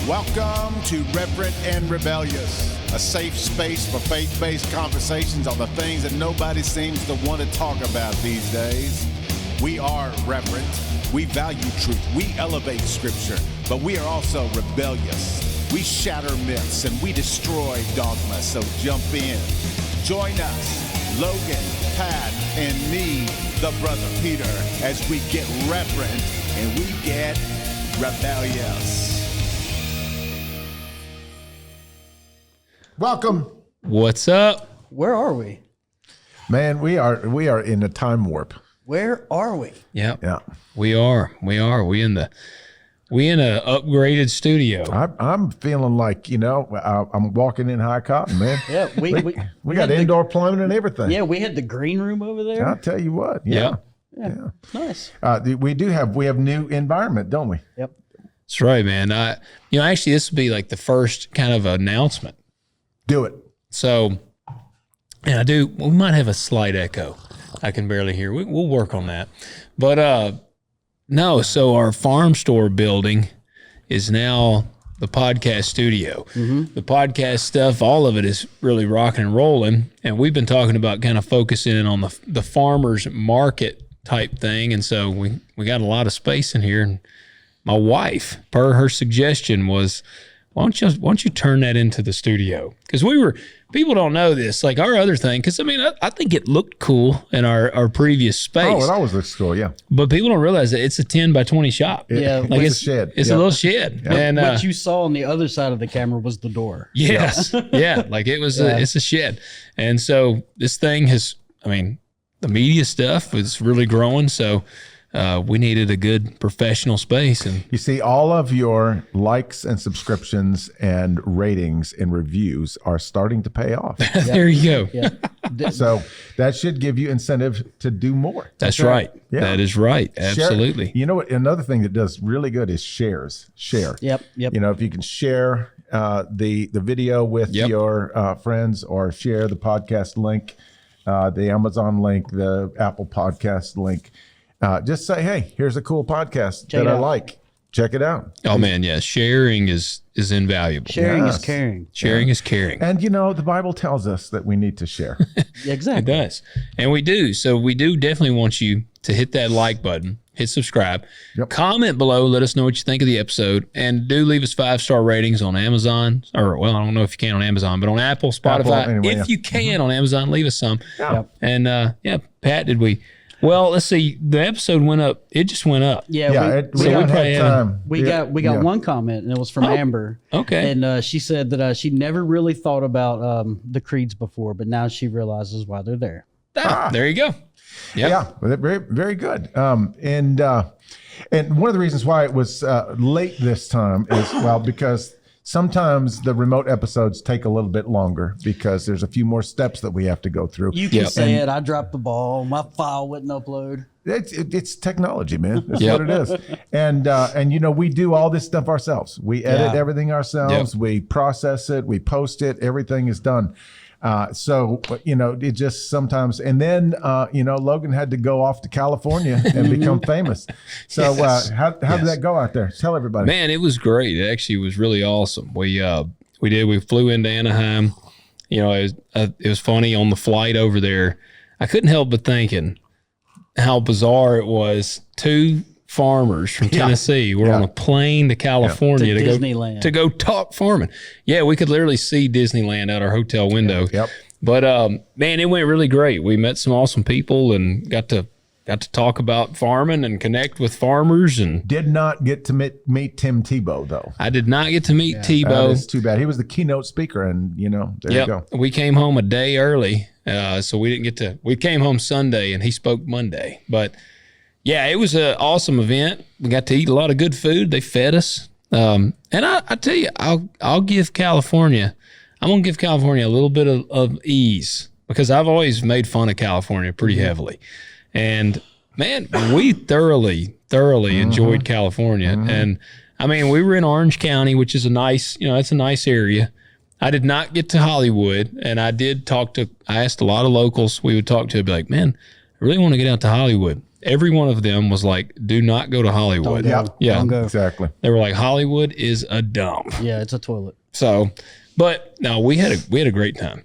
Welcome to Reverent and Rebellious, a safe space for faith-based conversations on the things that nobody seems to want to talk about these days. We are reverent, we value truth, we elevate scripture, but we are also rebellious. We shatter myths and we destroy dogma, so jump in. Join us, Logan, Pat, and me, the brother Peter, as we get reverent and we get rebellious. Welcome. What's up? Where are we? Man, we are in a time warp. Where are we? Yep. Yeah. We are. We in a upgraded studio. I'm feeling like, I'm walking in high cotton, man. Yeah, we got indoor plumbing and everything. Yeah, we had the green room over there. I'll tell you what. Yeah. Nice. We have new environment, don't we? Yep. That's right, man. Actually, this would be like the first kind of announcement. Do it. So, and we might have a slight echo. I can barely hear. We'll work on that. But no, so our farm store building is now the podcast studio. Mm-hmm. The podcast stuff, all of it is really rocking and rolling. And we've been talking about kind of focusing in on the farmer's market type thing. And so we got a lot of space in here. And my wife, per her suggestion, was, why don't you turn that into the studio? Because people don't know this, like our other thing, because I think it looked cool in our previous space. Oh, it always looks cool, yeah. But people don't realize that it's a 10 by 20 shop. Yeah, like it's a shed. It's a little shed. Yeah. And what you saw on the other side of the camera was the door. Yes. Yeah. Like it was it's a shed. And so this thing the media stuff is really growing. So we needed a good professional space. And you see, all of your likes and subscriptions and ratings and reviews are starting to pay off. there you go. Yeah. So that should give you incentive to do more. That's right. Yeah. That is right. Absolutely. Share. You know what? Another thing that does really good is shares. Share. Yep. If you can share the video with your friends, or share the podcast link, the Amazon link, the Apple podcast link. Just say, hey, here's a cool podcast that I like. Check it out. Oh, man, yeah. Sharing is invaluable. Sharing is caring. Sharing is caring. And, the Bible tells us that we need to share. Exactly. It does. And we do. So we do definitely want you to hit that like button, hit subscribe, comment below, let us know what you think of the episode, and do leave us 5-star ratings on Amazon, or, well, I don't know if you can on Amazon, but on Apple, Spotify. If you can on Amazon, leave us some. Yeah. And, Pat, did we... Well, let's see. The episode went up. It just went up. Yeah. We got one comment, and it was from Amber. Okay. And she said that she never really thought about the creeds before, but now she realizes why they're there. There you go. Yep. Yeah, very, very good. And one of the reasons why it was late this time is, because sometimes the remote episodes take a little bit longer because there's a few more steps that we have to go through. You can say it. I dropped the ball. My file wouldn't upload. It's technology, man. That's what it is. And we do all this stuff ourselves. We edit everything ourselves. Yep. We process it. We post it. Everything is done. So it just sometimes, and then, Logan had to go off to California and become famous. So, how did that go out there? Tell everybody. Man, it was great. It actually was really awesome. We flew into Anaheim. It was funny on the flight over there. I couldn't help but thinking how bizarre it was. Two farmers from Tennessee were on a plane to California to Disneyland to go talk farming. Yeah, we could literally see Disneyland out our hotel window. Yep. But man, it went really great. We met some awesome people and got to talk about farming and connect with farmers. And did not get to meet Tim Tebow though. I did not get to meet Tebow. That's too bad. He was the keynote speaker, and there you go. We came home a day early, so we didn't get to. We came home Sunday, and he spoke Monday, but. Yeah, it was an awesome event. We got to eat a lot of good food. They fed us. And I tell you, I'll give California, I'm going to give California a little bit of ease, because I've always made fun of California pretty heavily. And man, we thoroughly enjoyed California. And we were in Orange County, which is a nice, it's a nice area. I did not get to Hollywood, and I asked a lot of locals we would talk to, be like, man, I really want to get out to Hollywood. every one of them was like, do not go to Hollywood. Don't go. Yeah. Don't go. Exactly. They were like, Hollywood is a dump. Yeah, it's a toilet. So, but no, we had a great time.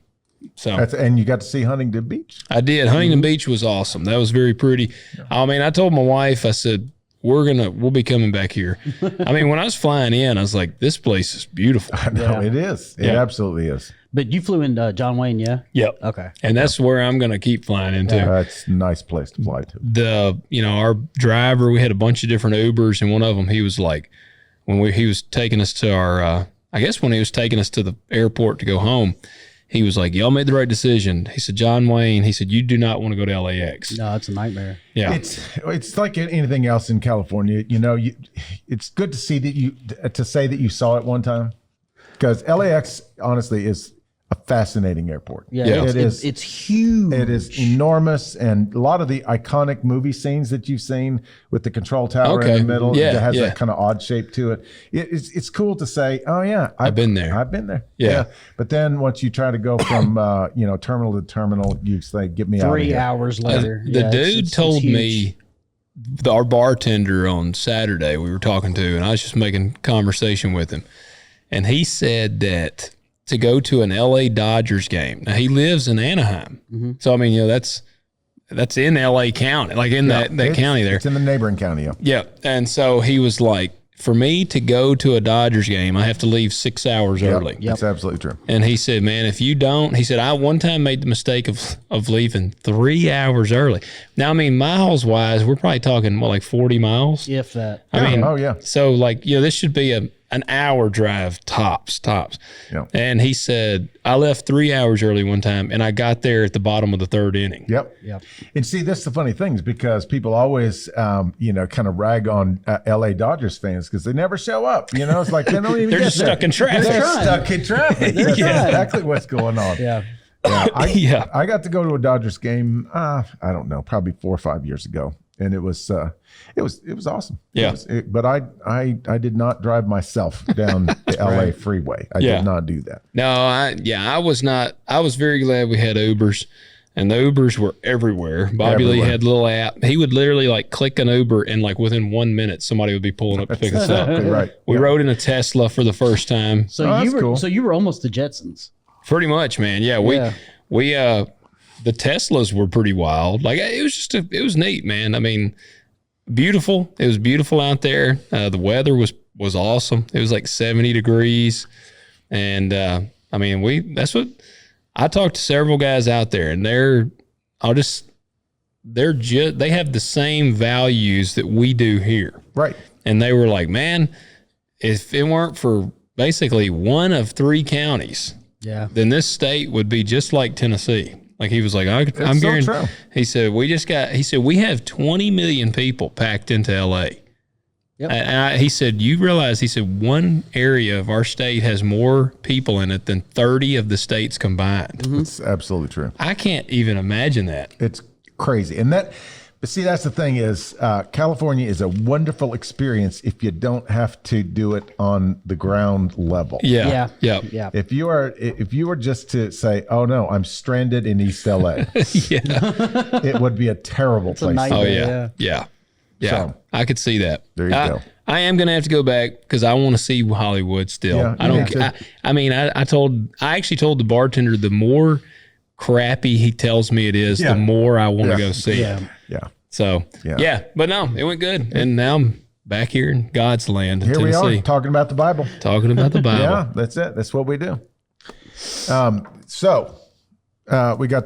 So And you got to see Huntington Beach. I did. Huntington Beach was awesome. That was very pretty. I mean, I told my wife, I said, we'll be coming back here. I mean, when I was flying in, I was like, this place is beautiful. I know it is. It absolutely is. But you flew in John Wayne, yeah? Yep. Okay. And that's where I'm going to keep flying into. That's a nice place to fly to. Our driver, we had a bunch of different Ubers, and one of them, he was like, he was taking us to our, I guess when he was taking us to the airport to go home, he was like, y'all made the right decision. He said, John Wayne, he said, you do not want to go to LAX. No, it's a nightmare. Yeah. It's like anything else in California. It's good to see to say that you saw it one time, because LAX honestly is a fascinating airport. Yeah, it is. It's huge. It is enormous, and a lot of the iconic movie scenes that you've seen with the control tower in the middle, that has that kind of odd shape to it. It's cool to say, oh yeah, I've been there. I've been there. Yeah. But then once you try to go from terminal to terminal, you say, get me out of here. 3 hours later. The dude told me, our bartender on Saturday we were talking to, and I was just making conversation with him, and he said that to go to an LA Dodgers game. Now he lives in Anaheim. So I mean, that's in LA County, like in that county there. It's in the neighboring county. Yeah. And so he was like, for me to go to a Dodgers game, I have to leave 6 hours early. That's absolutely true. And he said, man, if you don't, he said, I one time made the mistake of leaving 3 hours early. Now, I mean, miles wise, we're probably talking like 40 miles. If that. I mean, oh yeah. So like, this should be an hour drive tops. Yeah. And he said, I left 3 hours early one time, and I got there at the bottom of the third inning. Yep. And see, that's the funny thing, is because people always, kind of rag on LA Dodgers fans because they never show up. It's like they don't even They're get just there. stuck in traffic. They're stuck in traffic. That's exactly what's going on. Yeah. I got to go to a Dodgers game. I don't know, probably 4 or 5 years ago, and it was awesome. Yeah. But I did not drive myself down the LA freeway. I did not do that. No, I was not. I was very glad we had Ubers, and the Ubers were everywhere. Bobby Lee had a little app. He would literally like click an Uber, and like within 1 minute, somebody would be pulling up to pick us up. Right. We rode in a Tesla for the first time. So you were almost the Jetsons. Pretty much, man. Yeah, we the Teslas were pretty wild. Like it was neat, man. I mean, beautiful. It was beautiful out there. The weather was awesome. It was like 70 degrees, and I mean, that's what I talked to several guys out there, and they have the same values that we do here. Right. And they were like, man, if it weren't for basically one of 3 counties, then this state would be just like Tennessee. Like he was like, I'm guaranteed. He said, we have 20 million people packed into LA. Yep. And he said, you realize, he said, one area of our state has more people in it than 30 of the states combined. It's absolutely true. I can't even imagine that. It's crazy. But see, that's the thing is, California is a wonderful experience if you don't have to do it on the ground level. Yeah. If you were just to say, oh no, I'm stranded in East LA, it would be a terrible place. Yeah. So, I could see that. There you go. I am going to have to go back because I want to see Hollywood still. Yeah, I don't. I actually told the bartender, the more crappy he tells me it is, the more I want to go see it. Yeah. So but no, it went good, and now I'm back here in God's land in Here Tennessee. we are talking about the Bible. Talking about the Bible. Yeah, that's it. That's what we do. We got.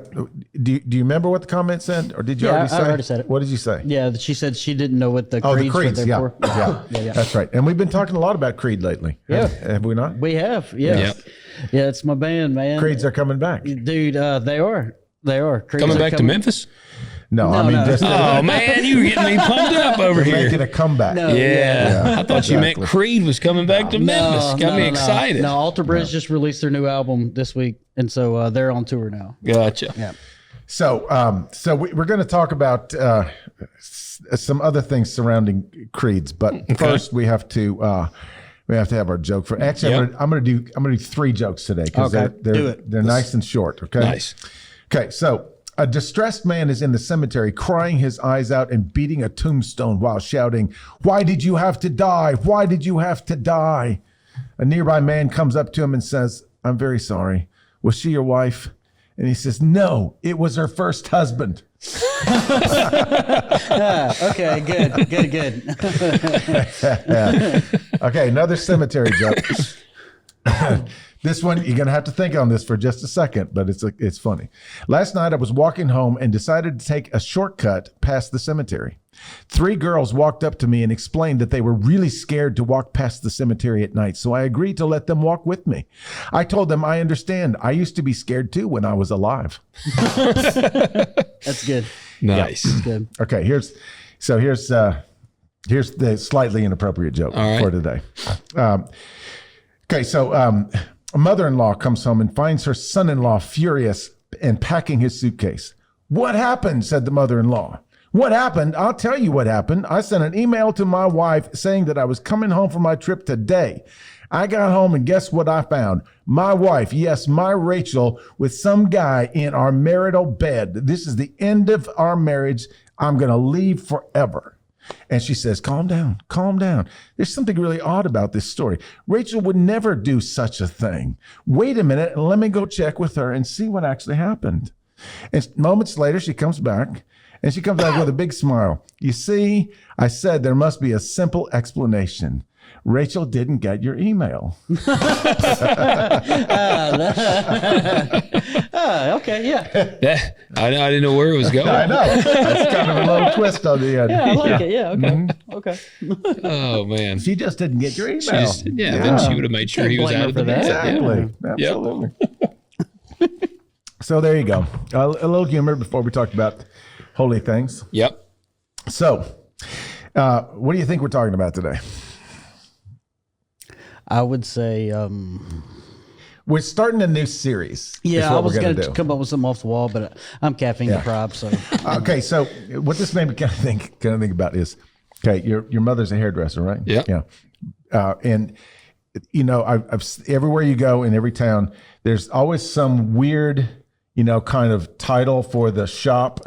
Do you remember what the comment said, or did you already say? I already said it. What did you say? Yeah, she said she didn't know what the creeds were there for. Yeah, that's right. And we've been talking a lot about Creed lately. Yeah, have we not? We have. Yeah, yeah. It's my band, man. Creeds are coming back, dude. They are. Creeds coming back to Memphis. No, I mean, just oh man, you were getting me pumped up over here. Making a comeback. No, I thought you meant Creed was coming back to Memphis. Got me excited. No, Alter Bridge just released their new album this week, and so they're on tour now. Gotcha. Yeah. So, we're going to talk about some other things surrounding creeds, but first we have to have our joke for. Actually, I'm going to do 3 jokes today because they're nice and short. Okay. Nice. Okay. So A distressed man is in the cemetery, crying his eyes out and beating a tombstone while shouting, "Why did you have to die? Why did you have to die?" A nearby man comes up to him and says, "I'm very sorry. Was she your wife?" And he says, "No, it was her first husband." Okay, good. Okay, another cemetery joke. This one, you're going to have to think on this for just a second, but it's funny. Last night, I was walking home and decided to take a shortcut past the cemetery. 3 girls walked up to me and explained that they were really scared to walk past the cemetery at night, so I agreed to let them walk with me. I told them, I understand. I used to be scared too when I was alive. That's good. Nice. That's good. Okay, here's the slightly inappropriate joke for today. A mother-in-law comes home and finds her son-in-law furious and packing his suitcase. "What happened?" said the mother-in-law. "What happened? I'll tell you what happened. I sent an email to my wife saying that I was coming home from my trip today. I got home and guess what I found? My wife, yes, my Rachel, with some guy in our marital bed. This is the end of our marriage. I'm going to leave forever." And she says, calm down. There's something really odd about this story. Rachel would never do such a thing. Wait a minute and let me go check with her and see what actually happened. And moments later, she comes back and she comes back with a big smile. "You see, I said there must be a simple explanation. Rachel didn't get your email." Okay, yeah. I didn't know where it was going. I know. That's kind of a little twist on the end. Yeah, I like it. Yeah, okay. Okay. Oh man. She just didn't get your email. Then she would have made sure he was blame out her of the for that. bed. Exactly. Absolutely. So there you go. A little humor before we talked about holy things. Yep. So, what do you think we're talking about today? I would say, We're starting a new series. yeah, I was going going to come up with something off the wall, but I'm caffeine deprived, so. Okay, so what this made me kind of think about is, okay, your mother's a hairdresser, right? Yeah. Yeah. And you know, I've everywhere you go in every town, there's always some weird, kind of title for the shop.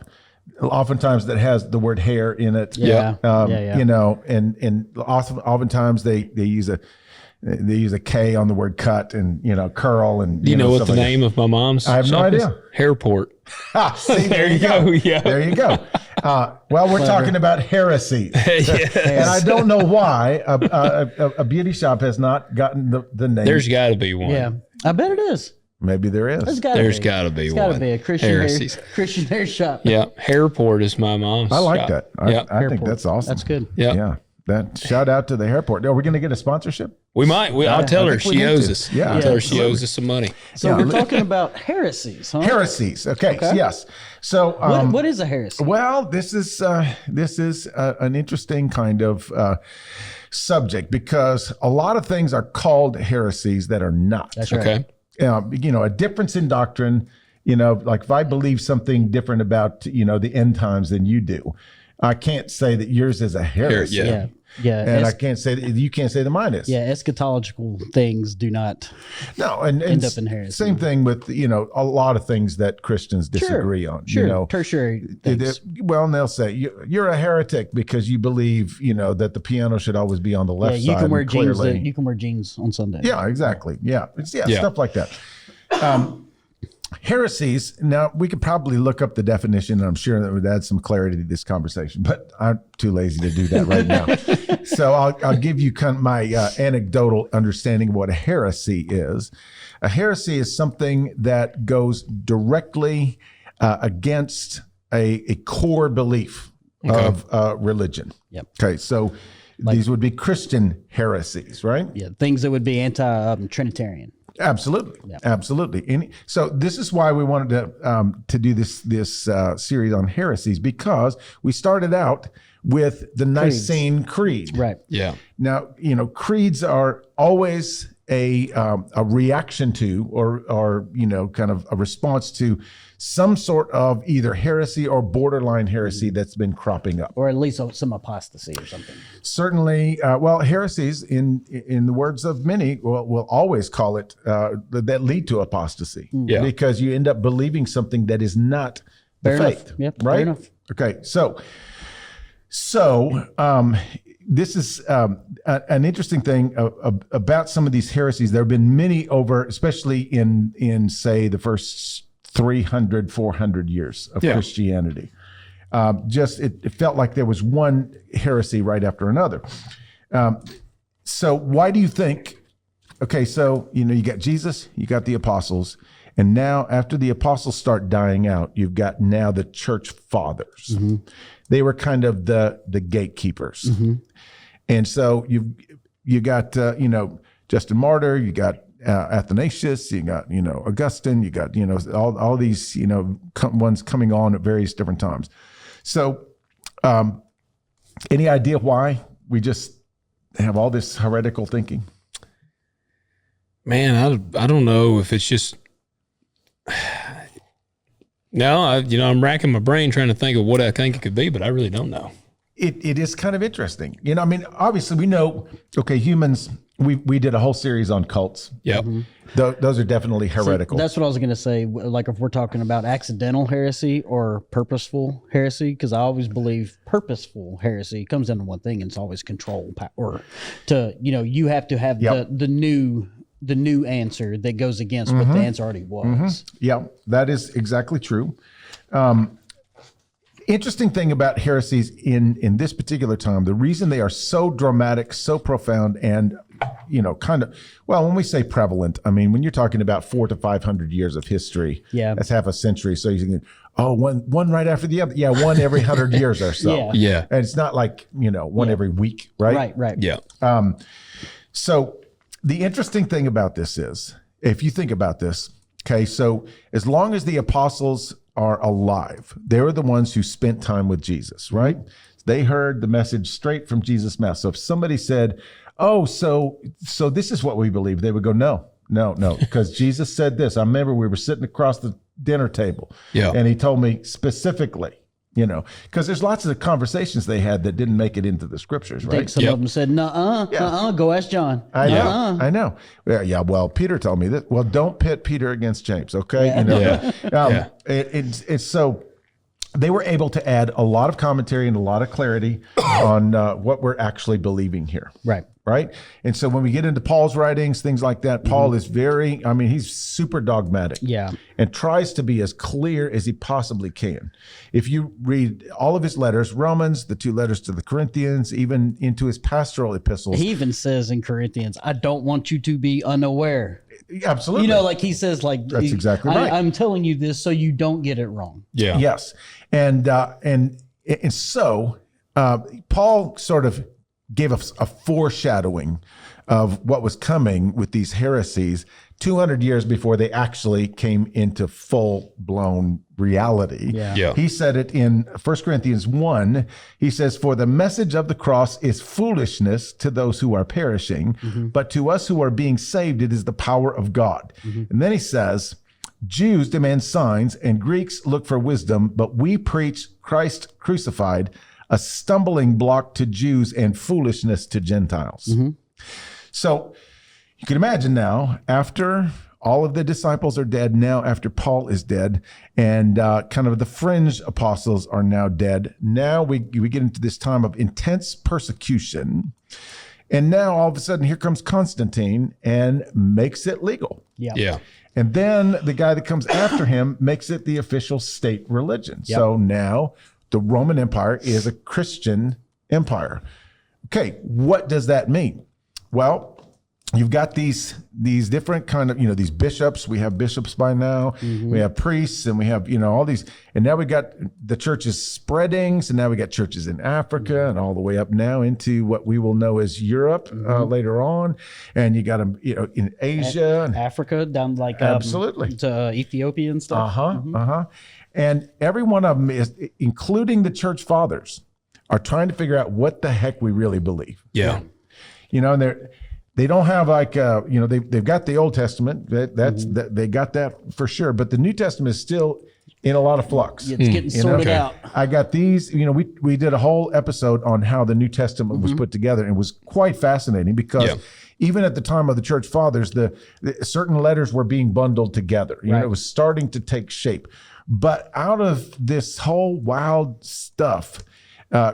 Oftentimes that has the word hair in it. Yeah. And oftentimes they use a K on the word cut and, curl and, Do you know what the like name of my mom's I have no shop is? idea. Hairport. See, There you go. Yeah. There you go. Well, we're talking about heresies. Yes. And I don't know why a beauty shop has not gotten the name. There's got to be one. Yeah, I bet it is. Maybe there is. There's got to be. It's Got one. to be a Christian hair shop. Yeah. Hairport is my mom's I like shop. that. Yeah. I think that's awesome. That's good. Yeah. Yeah. That shout out to the airport. Are we going to get a sponsorship? We might. I'll tell her think we she need owes to. us. Yeah, I'll tell her she absolutely. owes us some money. So we're talking about heresies, huh? Heresies. Okay. Yes. So What is a heresy? well, this is an interesting kind of subject because a lot of things are called heresies that are not. That's right. Okay. A difference in doctrine. Like if I believe something different about the end times than you do, I can't say that yours is a heresy. Yeah. Yeah. And I can't say that you can't say that mine is. Yeah, eschatological things do not No, and end up in heresy. Same thing with a lot of things that Christians disagree on. Sure, tertiary things. And they'll say you're a heretic because you believe that the piano should always be on the left Yeah, you side. can wear jeans. clearly- You can wear jeans on Sunday. Yeah, exactly. Yeah, Yeah. stuff like that. Heresies. Now we could probably look up the definition, and I'm sure that would add some clarity to this conversation. But I'm too lazy to do that right now. So I'll give you kind of my anecdotal understanding of what a heresy is. A heresy is something that goes directly against a core belief of religion. Yep. Okay, so these would be Christian heresies, right? Yeah, things that would be anti-Trinitarian. Absolutely, absolutely. So this is why we wanted to do this series on heresies, because we started out with the Nicene Creed. Right. Yeah. Now, creeds are always a reaction to, or kind of a response to some sort of either heresy or borderline heresy that's been cropping up. Or at least some apostasy or something. Certainly, heresies, in the words of many, will always call it that lead to apostasy. Yeah. Because you end up believing something that is not the Fair faith. enough. Yep, right? fair enough. Okay, so this is an interesting thing about some of these heresies. There have been many over, especially in say the first 300, 400 years of Christianity. It felt like there was one heresy right after another. So why do you think? Okay, so you got Jesus, you got the apostles, and now after the apostles start dying out, you've got now the church fathers. Mm-hmm. They were kind of the gatekeepers. Mm-hmm. And so you got Justin Martyr, you got Athanasius, you got Augustine, you got all these ones coming on at various different times. So any idea why we just have all this heretical thinking? Man, I don't know if it's just no, I'm racking my brain trying to think of what I think it could be, but I really don't know. It is kind of interesting. Obviously we know, okay, humans, we did a whole series on cults. Yep. Mm-hmm. Those are definitely heretical. So that's what I was going to say. Like if we're talking about accidental heresy or purposeful heresy, because I always believe purposeful heresy comes down to one thing, and it's always control power. You have to have the new answer that goes against what the answer already was. Mm-hmm. Yeah, that is exactly true. Interesting thing about heresies in this particular time, the reason they are so dramatic, so profound, and when we say prevalent, I mean, when you're talking about 400 to 500 years of history, that's half a century. So you can, one right after the other. Yeah, one every 100 years or so. Yeah. And it's not like, one every week, right? Right. Yeah. So the interesting thing about this is, if you think about this, okay, so as long as the apostles are alive, they were the ones who spent time with Jesus, right? They heard the message straight from Jesus' mouth. So if somebody said, so this is what we believe, they would go, no, because Jesus said this. I remember we were sitting across the dinner table, and he told me specifically, because there's lots of conversations they had that didn't make it into the scriptures, right? I think some of them said, go ask John. I know. Yeah, well, Peter told me that. Well, don't pit Peter against James, okay? It's so they were able to add a lot of commentary and a lot of clarity on what we're actually believing here. Right. And so when we get into Paul's writings, things like that, Paul is he's super dogmatic. Yeah. And tries to be as clear as he possibly can. If you read all of his letters, Romans, the 2 letters to the Corinthians, even into his pastoral epistles. He even says in Corinthians, I don't want you to be unaware. Absolutely. Like he says, that's exactly right. I'm telling you this so you don't get it wrong. Yeah. Yes. And so Paul sort of gave us a foreshadowing of what was coming with these heresies 200 years before they actually came into full-blown reality. Yeah. He said it in 1 Corinthians 1. He says, for the message of the cross is foolishness to those who are perishing, but to us who are being saved, it is the power of God. And then he says, Jews demand signs and Greeks look for wisdom, but we preach Christ crucified, a stumbling block to Jews and foolishness to Gentiles. So you can imagine now, after all of the disciples are dead, now after Paul is dead, and kind of the fringe apostles are now dead, now we get into this time of intense persecution. And now all of a sudden, here comes Constantine and makes it legal. Yeah. And then the guy that comes after him makes it the official state religion. So now the Roman Empire is a Christian empire. Okay, what does that mean? Well, you've got these different kind of, these bishops. We have bishops by now. We have priests, and we have, all these. And now we got the churches spreading. So now we got churches in Africa and all the way up now into what we will know as Europe later on. And you got them, in Asia. Africa, down absolutely to Ethiopia and stuff. And every one of them is, including the church fathers, are trying to figure out what the heck we really believe. Yeah. And they don't have they've got the Old Testament. They got that for sure. But the New Testament is still in a lot of flux. It's getting sorted out. I got these, we did a whole episode on how the New Testament was put together, and it was quite fascinating because even at the time of the church fathers, the certain letters were being bundled together. You know, it was starting to take shape. But out of this whole wild stuff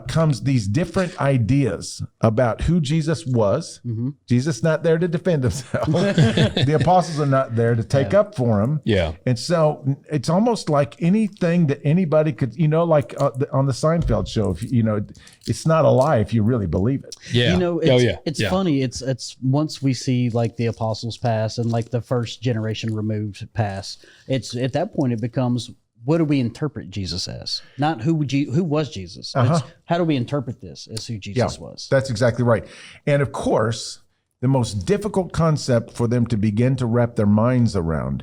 comes these different ideas about who Jesus was. Jesus not there to defend himself. The apostles are not there to take up for him. Yeah. And so it's almost like anything that anybody could, you know, like on the Seinfeld show, if you know, it's not a lie if you really believe it. Yeah. You know, it's funny. It's once we see like the apostles pass and like the first generation removed pass, it's at that point it becomes, what do we interpret Jesus as? Not who was Jesus. It's how do we interpret this as who Jesus was? That's exactly right. And of course, the most difficult concept for them to begin to wrap their minds around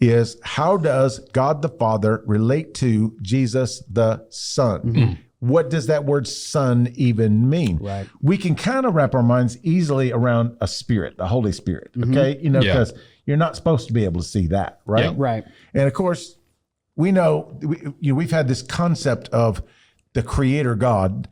is, how does God the Father relate to Jesus the Son? What does that word son even mean? Right. We can kind of wrap our minds easily around a spirit, the Holy Spirit, okay? You know, because you're not supposed to be able to see that, right? Yeah. Right. And of course, we know, we've had this concept of the creator God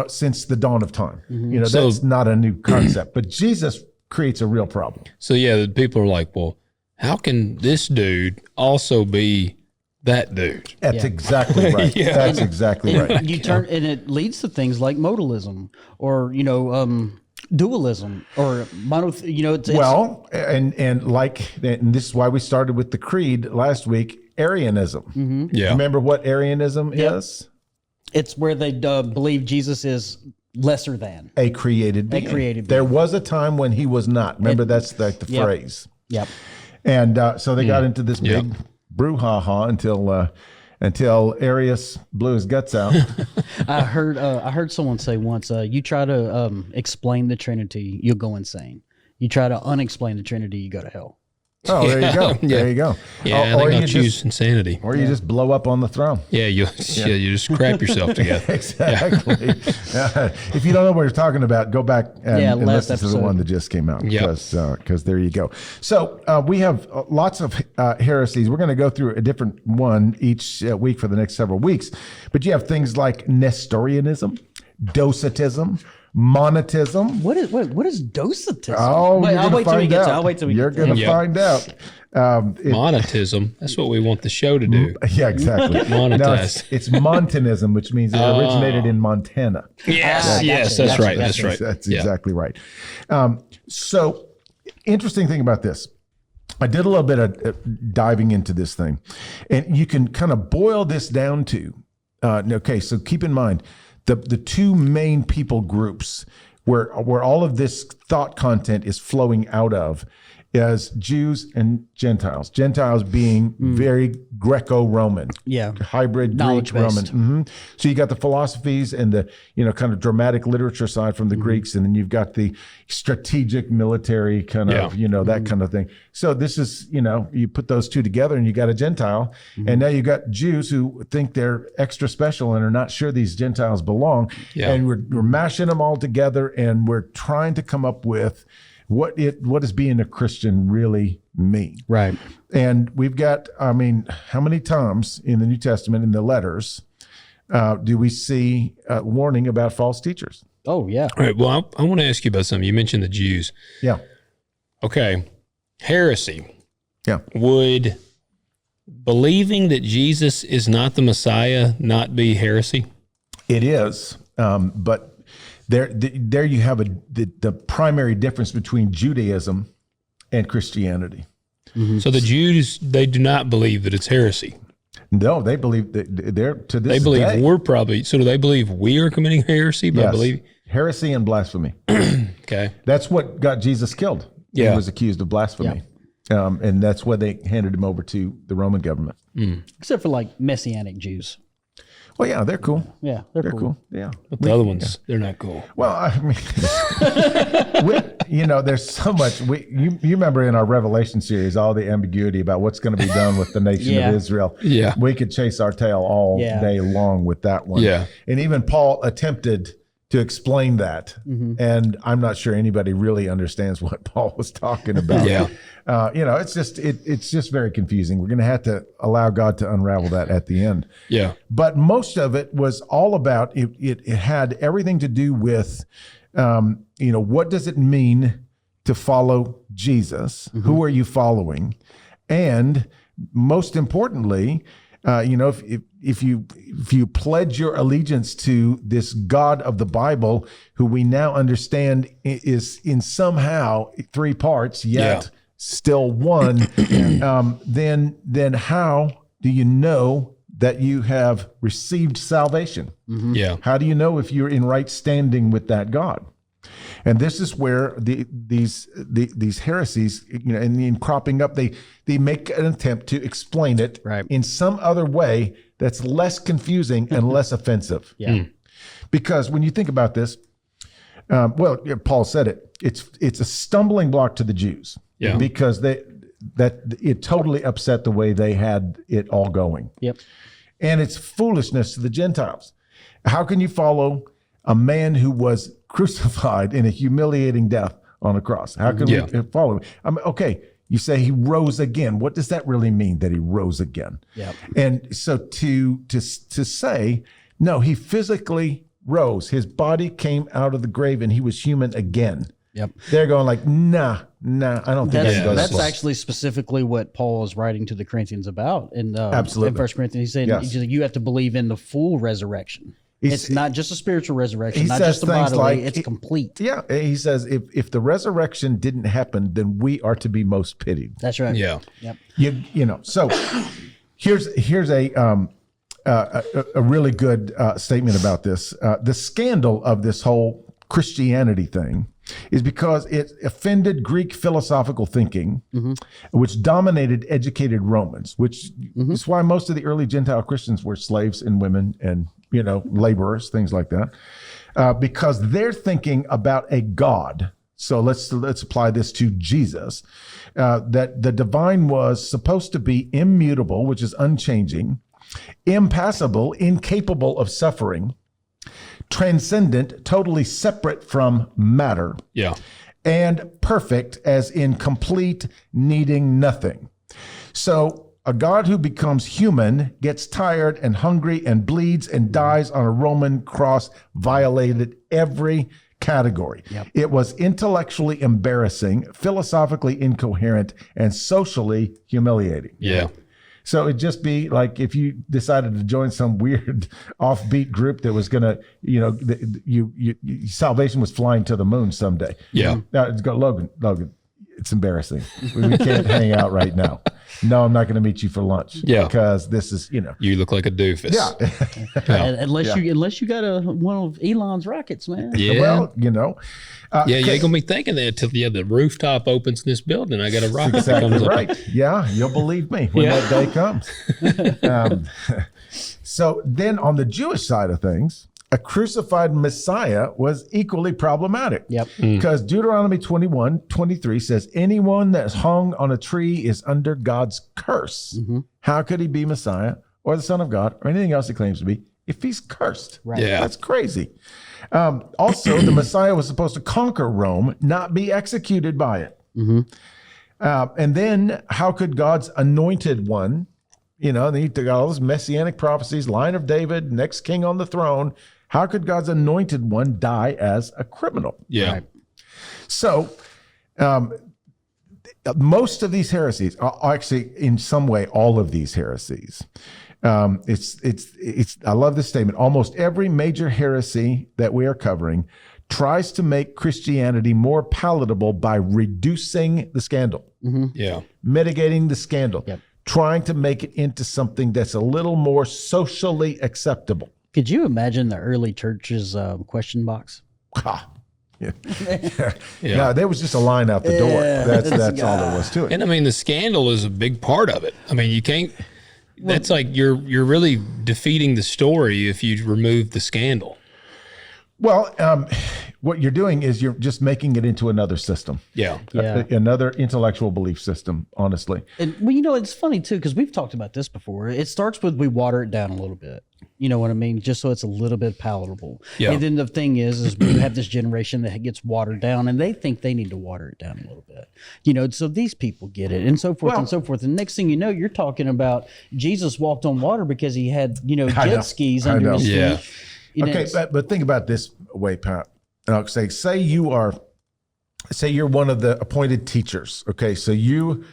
since the dawn of time. You know, that's not a new concept, but Jesus creates a real problem. So yeah, the people are like, well, how can this dude also be that dude? That's exactly right. That's exactly right. You turn, and it leads to things like modalism, or dualism, or you know. Well, and this is why we started with the creed last week. Arianism. Yeah. Remember what Arianism is? It's where they believe Jesus is lesser than A created being. There was a time when he was not. Remember, that's like the phrase. Yep. And so they got into this big brouhaha until Arius blew his guts out. I heard someone say once, you try to explain the Trinity, you'll go insane. You try to unexplain the Trinity, you go to hell. Oh, there you go. There you go. Yeah, I think I'll choose insanity. Or you just blow up on the throne. Yeah, you just crap yourself together. Exactly. If you don't know what you're talking about, go back and listen to the one that just came out. Because there you go. So we have lots of heresies. We're going to go through a different one each week for the next several weeks. But you have things like Nestorianism, Docetism, monetism. What is Docetism? Oh, I'll wait till we get to. I'll wait till we You're get to. going to find out. Monetism. That's what we want the show to do. Yeah, exactly. Monetize. No, it's Montanism, which means it originated in Montana. Yes, that's right. That's right. That's exactly right. So, interesting thing about this. I did a little bit of diving into this thing, and you can kind of boil this down to, okay, so keep in mind, the two main people groups where all of this thought content is flowing out of is Jews and Gentiles. Gentiles being very Greco-Roman, hybrid Greek Roman. So you got the philosophies and the kind of dramatic literature side from the Greeks, and then you've got the strategic military kind of that kind of thing. So this is you put those two together and you got a Gentile, and now you got Jews who think they're extra special and are not sure these Gentiles belong, and we're mashing them all together and we're trying to come up with what does being a Christian really mean? Right. And we've got, how many times in the New Testament, in the letters, do we see a warning about false teachers? Oh, yeah. All right. Well, I want to ask you about something. You mentioned the Jews. Yeah. Okay. Heresy. Yeah. Would believing that Jesus is not the Messiah not be heresy? It is. But there you have the primary difference between Judaism and Christianity. So the Jews, they do not believe that it's heresy. No, they believe that they're to this. They believe day. we're probably. So do they believe we are committing heresy by believing heresy and blasphemy? Okay, that's what got Jesus killed. Yeah, he was accused of blasphemy, and that's why they handed him over to the Roman government. Except for like Messianic Jews. Well, yeah, they're cool. Yeah, they're cool. Yeah, but the other ones, they're not cool. Well, I mean, there's so much. You remember in our Revelation series, all the ambiguity about what's going to be done with the nation of Israel. Yeah, we could chase our tail all day long with that one. Yeah, and even Paul attempted to explain that, and I'm not sure anybody really understands what Paul was talking about. It's just very confusing. We're going to have to allow God to unravel that at the end. Yeah. But most of it was all about it had everything to do with, what does it mean to follow Jesus? Who are you following? And most importantly, if you pledge your allegiance to this God of the Bible, who we now understand is in somehow three parts, yet still one, then how do you know that you have received salvation? Yeah. How do you know if you're in right standing with that God? And this is where these heresies, and in cropping up, they make an attempt to explain it in some other way that's less confusing and less offensive. Yeah. Because when you think about this, Paul said it. It's a stumbling block to the Jews. Yeah. Because it totally upset the way they had it all going. Yep. And it's foolishness to the Gentiles. How can you follow a man who was crucified in a humiliating death on a cross? How can we follow him? I mean, okay, you say he rose again. What does that really mean, that he rose again? Yep. And so to say, no, he physically rose. His body came out of the grave and he was human again. Yep. They're going like, nah, I don't think that's actually specifically what Paul is writing to the Corinthians about in 1 Corinthians. He said you have to believe in the full resurrection. It's not just a spiritual resurrection, not just a bodily, it's complete. Yeah, he says if the resurrection didn't happen, then we are to be most pitied. That's right. Yeah. Yep. So here's a really good statement about this. The scandal of this whole Christianity thing is because it offended Greek philosophical thinking, which dominated educated Romans, which is why most of the early Gentile Christians were slaves and women and laborers, things like that, because they're thinking about a God. So let's apply this to Jesus, that the divine was supposed to be immutable, which is unchanging, impassible, incapable of suffering, transcendent, totally separate from matter, and perfect, as in complete, needing nothing. So a God who becomes human, gets tired and hungry and bleeds and dies on a Roman cross, violated every category. Yep. It was intellectually embarrassing, philosophically incoherent, and socially humiliating. Yeah. So it'd just be like if you decided to join some weird offbeat group that was going to, salvation was flying to the moon someday. Yeah. Now it's go, Logan, it's embarrassing. We can't hang out right now. No, I'm not going to meet you for lunch. Yeah. Because this is, You look like a doofus. Yeah. Unless you got one of Elon's rockets, man. Yeah. Well, you ain't going to be thinking that till the rooftop opens in this building. I got a rocket that comes right. up. Yeah, you'll believe me when that day comes. So then on the Jewish side of things, a crucified Messiah was equally problematic. Yep. Because Deuteronomy 21:23 says, anyone that's hung on a tree is under God's curse. How could he be Messiah or the Son of God or anything else he claims to be if he's cursed? Right. Yeah. That's crazy. Also, the Messiah was supposed to conquer Rome, not be executed by it. And then how could God's anointed one, they got all those messianic prophecies, line of David, next king on the throne. How could God's anointed one die as a criminal? Yeah. Right. So most of these heresies, actually in some way, all of these heresies, it's I love this statement. Almost every major heresy that we are covering tries to make Christianity more palatable by reducing the scandal, Yeah. mitigating the scandal, Yep. trying to make it into something that's a little more socially acceptable. Could you imagine the early church's question box? Yeah. No, there was just a line out the door. That's all there was to it. And I mean, the scandal is a big part of it. I mean, you can't. That's like you're really defeating the story if you remove the scandal. Well, what you're doing is you're just making it into another system. Yeah. Another intellectual belief system, honestly. And well, it's funny too, because we've talked about this before. It starts with we water it down a little bit. You know what I mean? Just so it's a little bit palatable. Yeah. And then the thing is we have this generation that gets watered down, and they think they need to water it down a little bit. So these people get it, and so forth and so forth. And next thing you know, you're talking about Jesus walked on water because he had, jet skis under his feet. Yeah. Okay, but think about this way, Pat. And I'll say you are say you're one of the appointed teachers. Okay, so you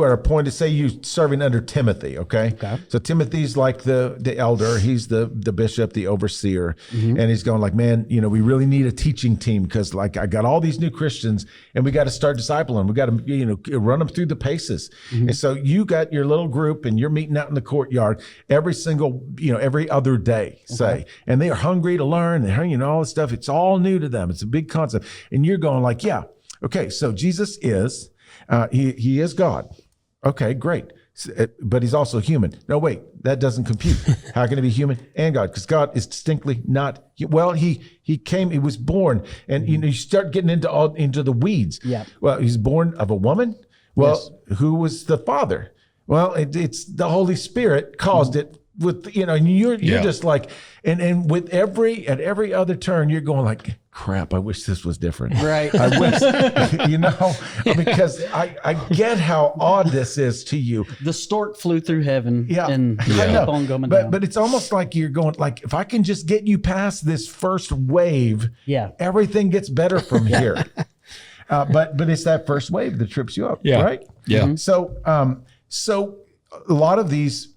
are appointed. Say you're serving under Timothy. Okay, so Timothy's like the elder. He's the bishop, the overseer, and he's going like, man, we really need a teaching team because like I got all these new Christians, and we got to start discipling. We got to run them through the paces. And so you got your little group, and you're meeting out in the courtyard every other day, say, and they are hungry to learn. They're all this stuff. It's all new to them. It's a big concept, and you're going like, yeah, okay, so Jesus is. He is God. Okay, great. But he's also human. No, wait, that doesn't compute. How can he be human and God? Because God is distinctly not. Well, he was born, and you start getting into the weeds. Yeah. Well, he's born of a woman. Well, who was the father? Well, it's the Holy Spirit caused it. With and you're just like, and with every other turn, you're going like, crap, I wish this was different. Right. I wish, because I get how odd this is to you. The stork flew through heaven and kept on going down. But it's almost like you're going like, if I can just get you past this first wave, everything gets better from here. But it's that first wave that trips you up, right? Yeah. Mm-hmm. So a lot of these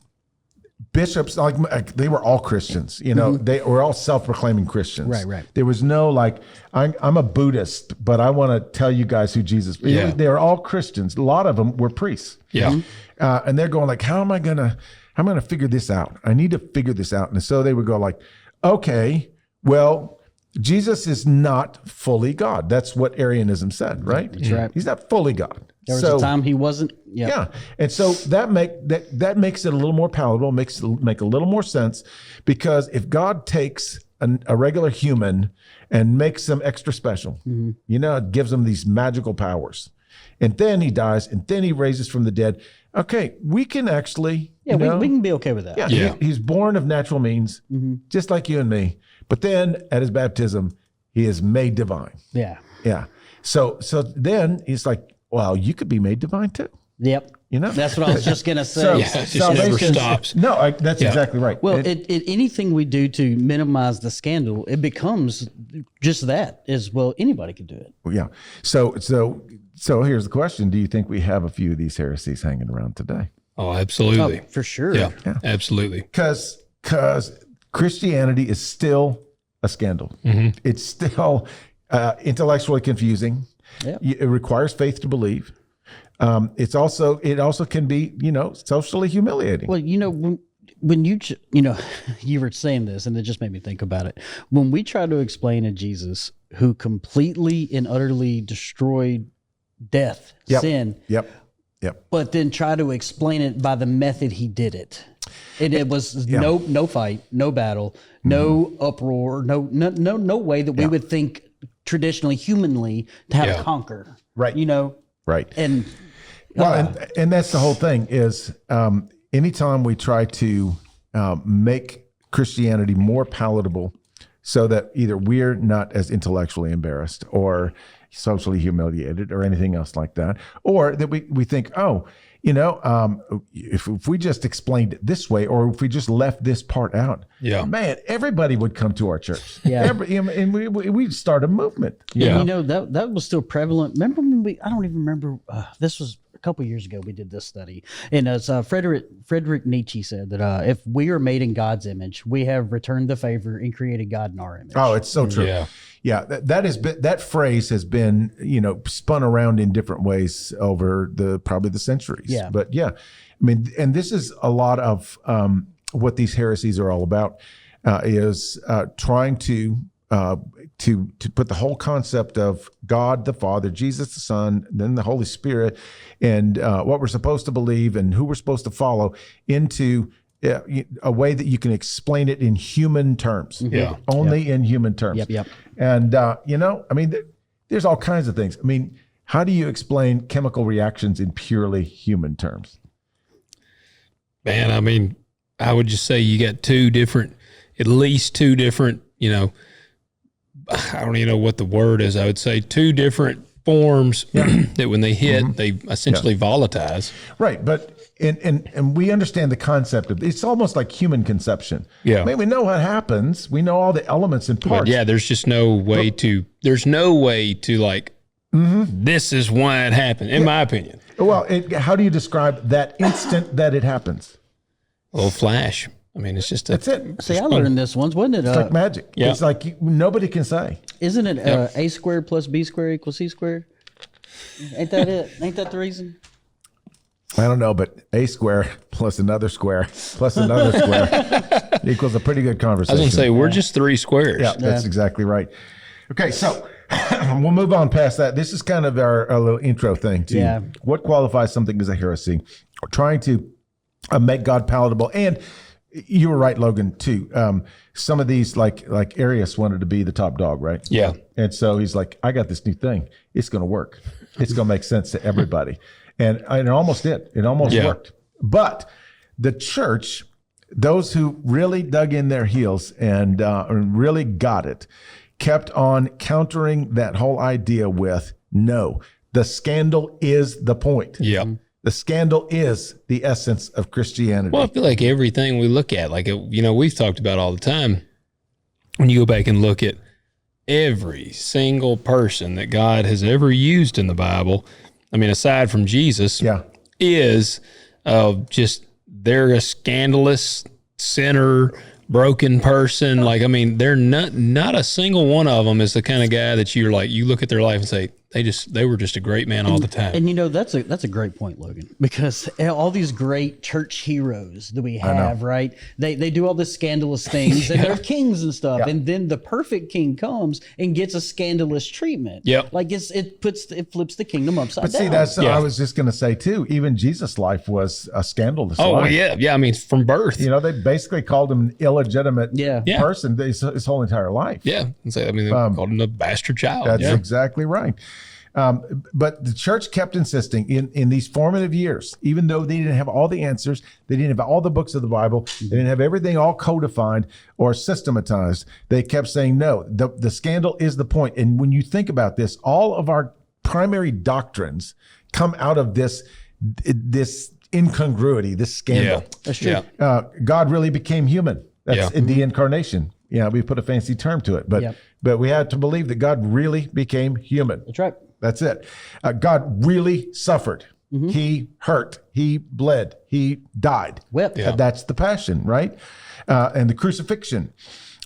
bishops, like they were all Christians, they were all self-proclaiming Christians. Right. There was no like, I'm a Buddhist, but I want to tell you guys who Jesus is. Yeah. They were all Christians. A lot of them were priests. Yeah. And they're going like, how am I going to figure this out? I need to figure this out. And so they would go like, okay, well, Jesus is not fully God. That's what Arianism said, right? That's right. He's not fully God. There was a time he wasn't. Yeah. And so that makes it a little more palatable, make a little more sense, because if God takes a regular human and makes them extra special, it gives them these magical powers, and then he dies, and then he raises from the dead. Okay, we can actually, we can be okay with that. Yeah. He's born of natural means, just like you and me. But then at his baptism, he is made divine. Yeah. Yeah. So then he's like, well, you could be made divine too. Yep. That's what I was just going to say. It just never stops. No, that's exactly right. Well, anything we do to minimize the scandal, it becomes just that is, well, anybody could do it. Well, yeah. So here's the question. Do you think we have a few of these heresies hanging around today? Oh, absolutely. Oh, for sure. Yeah. Absolutely. Because Christianity is still a scandal. Mm-hmm. It's still intellectually confusing. Yep. It requires faith to believe. It also can be, socially humiliating. Well, when you were saying this, and it just made me think about it. When we try to explain a Jesus who completely and utterly destroyed death, sin, but then try to explain it by the method he did it. And it was no fight, no battle, no uproar, no way that we would think traditionally, humanly, to have to conquer. Right. Right. And and that's the whole thing is anytime we try to make Christianity more palatable so that either we're not as intellectually embarrassed or socially humiliated or anything else like that, or that we think, if we just explained it this way, or if we just left this part out, man, everybody would come to our church. Yeah. And we'd start a movement. Yeah. That was still prevalent. Remember when I don't even remember, this was a couple of years ago, we did this study. And as Friedrich Nietzsche said that if we are made in God's image, we have returned the favor and created God in our image. Oh, it's so true. Yeah. Yeah, that phrase has been, spun around in different ways over probably the centuries. Yeah. But and this is a lot of what these heresies are all about, is trying to put the whole concept of God the Father, Jesus the Son, then the Holy Spirit, and what we're supposed to believe and who we're supposed to follow into a way that you can explain it in human terms. Yeah. Only in human terms. Yep. And, there's all kinds of things. How do you explain chemical reactions in purely human terms? Man, I would just say you got at least two different, I don't even know what the word is. I would say two different forms that when they hit, they essentially volatilize. Right. But and we understand the concept of it's almost like human conception. Yeah. We know what happens. We know all the elements and parts. But there's just no way to like This is why it happened, in my opinion. Well, how do you describe that instant that it happens? A little flash. I mean, it's just That's it. See, I learned this once, wasn't it? It's like magic. Yeah. It's like nobody can say. Isn't it a squared plus b squared equals c squared? Ain't that it? Ain't that the reason? I don't know, but a square plus another square plus another square equals a pretty good I conversation. was going to say, we're just three squares. Yeah, that's exactly right. Okay, so we'll move on past that. This is kind of our little intro thing to what qualifies something as a heresy. We're trying to make God palatable. And you were right, Logan, too. Some of these, like Arius wanted to be the top dog, right? Yeah. And so he's like, I got this new thing. It's going to work. It's going to make sense to everybody. And it almost did. It almost worked. But the church, those who really dug in their heels and really got it, kept on countering that whole idea with, no, the scandal is the point. Yeah. The scandal is the essence of Christianity. Well, I feel like everything we look at, like, we've talked about all the time, when you go back and look at every single person that God has ever used in the Bible, I mean, aside from Jesus, is just, they're a scandalous sinner, broken person. Like, I mean, they're not a single one of them is the kind of guy that you're like, you look at their life and say, they were just a great man all the time. And that's a great point, Logan, because all these great church heroes that we have, right? They do all these scandalous things and they're kings and stuff. And then the perfect king comes and gets a scandalous treatment. Yeah. Like it flips the kingdom upside down. See, that's I was just going to say too, even Jesus' life was a scandalous life. Well, yeah. I mean, from birth. They basically called him an illegitimate person his whole entire life. Yeah. They called him the bastard child. That's exactly right. But the church kept insisting in these formative years, even though they didn't have all the answers, they didn't have all the books of the Bible, they didn't have everything all codified or systematized. They kept saying, no, the scandal is the point. And when you think about this, all of our primary doctrines come out of this incongruity, this scandal. Yeah, that's true. God really became human. That's the incarnation. We put a fancy term to it, but we had to believe that God really became human. That's right. That's it. God really suffered. He hurt. He bled. He died. Whipped. That's the passion, right? And the crucifixion.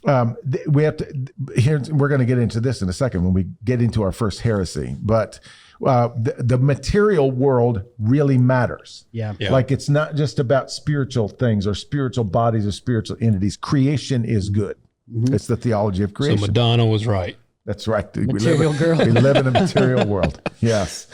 We have to. We're going to get into this in a second when we get into our first heresy. But the material world really matters. Yeah. Like it's not just about spiritual things or spiritual bodies or spiritual entities. Creation is good. It's the theology of creation. So Madonna was right. That's right. Material girl. We live in a material world. Yes.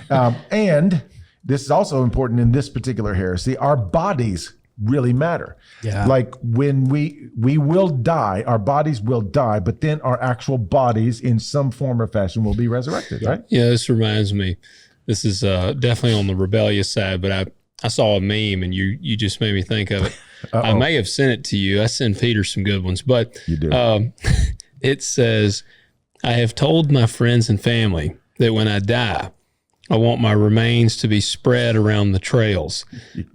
And this is also important in this particular heresy. Our bodies really matter. Yeah. Like when we will die, our bodies will die, but then our actual bodies in some form or fashion will be resurrected, right? Yeah, this reminds me. This is definitely on the rebellious side, but I saw a meme and you just made me think of it. I may have sent it to you. I send Peter some good ones, but You do. It says, I have told my friends and family that when I die, I want my remains to be spread around the trails.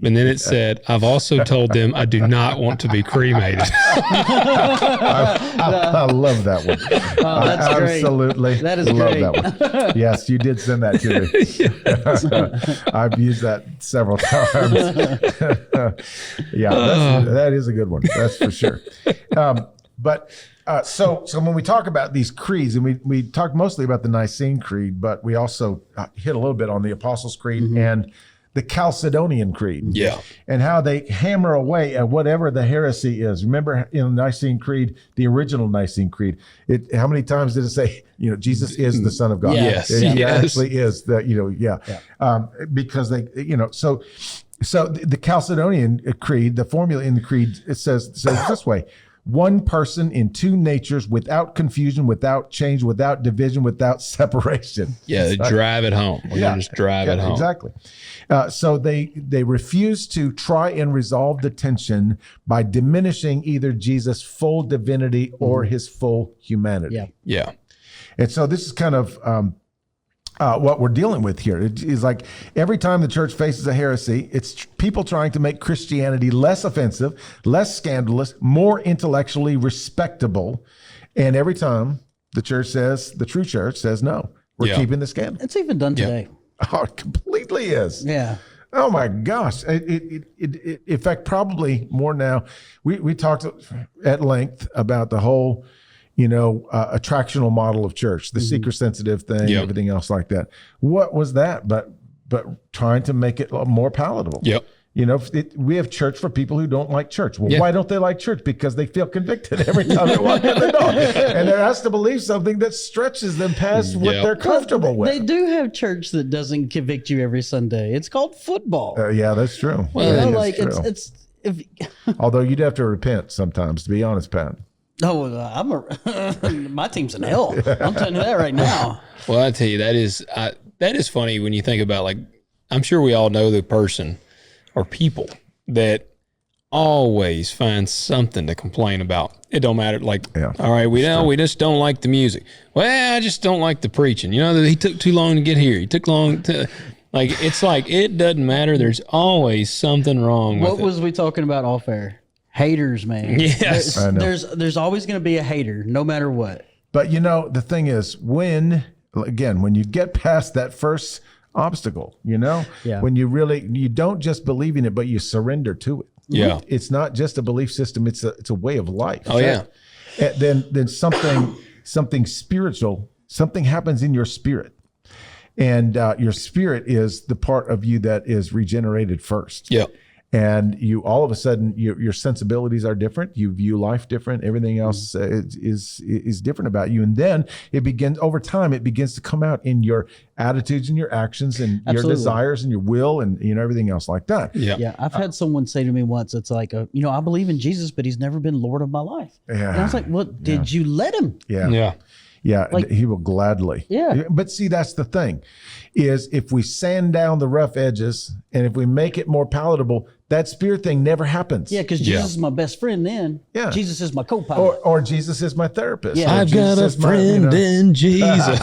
And then it said, I've also told them I do not want to be cremated. I love that one. That's I great. absolutely That is love great. that one. Yes, you did send that to me. I've used that several times. That is a good one. That's for sure. So when we talk about these creeds, and we talk mostly about the Nicene Creed, but we also hit a little bit on the Apostles' Creed and the Chalcedonian Creed. Yeah. And how they hammer away at whatever the heresy is. Remember in the Nicene Creed, the original Nicene Creed, how many times did it say, Jesus is the Son of God? Yes. He actually is because they, so the Chalcedonian Creed, the formula in the Creed, it says this way: one person in two natures, without confusion, without change, without division, without separation. Yeah, they drive it home. Just drive it home. Exactly. So they refuse to try and resolve the tension by diminishing either Jesus' full divinity or his full humanity. Yeah. And so this is kind of what we're dealing with here. It is like every time the church faces a heresy, it's people trying to make Christianity less offensive, less scandalous, more intellectually respectable. And every time the true church says, no, We're keeping the scandal. It's even done today. Oh, it completely is. Yeah. Oh my gosh! In fact, probably more now. We talked at length about the whole, attractional model of church, the seeker sensitive thing, everything else like that. What was that? But trying to make it more palatable. Yep. We have church for people who don't like church. Well, why don't they like church? Because they feel convicted every time they walk in the door. And they're asked to believe something that stretches them past what they're comfortable with. They do have church that doesn't convict you every Sunday. It's called football. Yeah, that's true. Well, it's although you'd have to repent sometimes, to be honest, Pat. Oh, my team's in hell. I'm telling you that right now. Well, I tell you, that is funny when you think about, like, I'm sure we all know the person or people that always find something to complain about. It don't matter. Like, all right, we just don't like the music. Well, I just don't like the preaching. He took too long to get here. He took long to, like, it's like, it doesn't matter. There's always something wrong with it. What was we talking about off air? Haters, man. Yes. There's always going to be a hater, no matter what. But the thing is, when you get past that first obstacle, when you don't just believe in it, but you surrender to it. Yeah. It's not just a belief system. It's a way of life. Oh, yeah. Then something spiritual, something happens in your spirit. And your spirit is the part of you that is regenerated first. Yeah. And you all of a sudden your sensibilities are different. You view life different. Everything else is different about you. And then over time it begins to come out in your attitudes and your actions and your desires and your will and everything else like that. Yeah. Yeah. I've had someone say to me once, it's like, I believe in Jesus, but he's never been Lord of my life. Yeah. And I was like, well, did you let him? Yeah. Yeah. Yeah, like, he will gladly. Yeah. But see, that's the thing, is if we sand down the rough edges and if we make it more palatable, that spirit thing never happens. Yeah, because Jesus is my best friend then. Yeah. Jesus is my co-pilot. Or Jesus is my therapist. Yeah. I've got a friend in Jesus.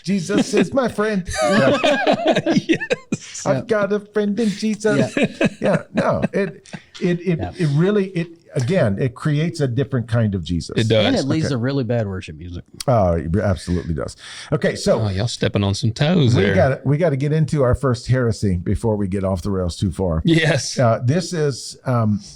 Jesus is my friend. Yes. I've got a friend in Jesus. Yeah. No, it really again, it creates a different kind of Jesus. It does. And it leads to really bad worship music. Oh, it absolutely does. Okay, so y'all stepping on some toes there. We got to get into our first heresy before we get off the rails too far. Yes. This is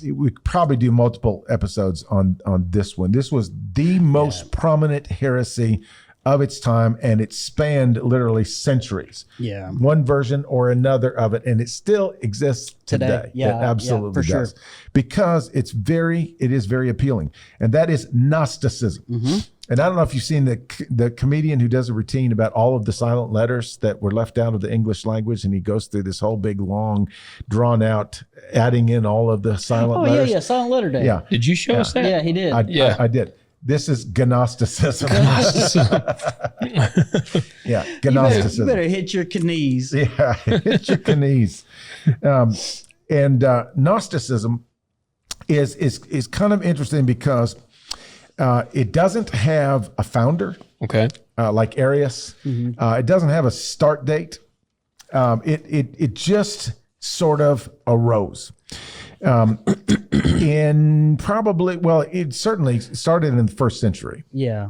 we could probably do multiple episodes on this one. This was the most prominent heresy of its time, and it spanned literally centuries. Yeah. One version or another of it, and it still exists today. Yeah, it absolutely for does. sure. Because it is very appealing. And that is Gnosticism. Mm-hmm. And I don't know if you've seen the comedian who does a routine about all of the silent letters that were left out of the English language, and he goes through this whole big, long, drawn out, adding in allll of the silent letters. Oh, yeah, Silent Letter Day. Yeah. Did you show us that? Yeah, he did. I did. This is Gnosticism. Yeah, Gnosticism. You better hit your knees. Yeah, hit your knees. And Gnosticism is kind of interesting because it doesn't have a founder. Okay. Like Arius. Mm-hmm. It doesn't have a start date. It just sort of arose. It certainly started in the first century. Yeah.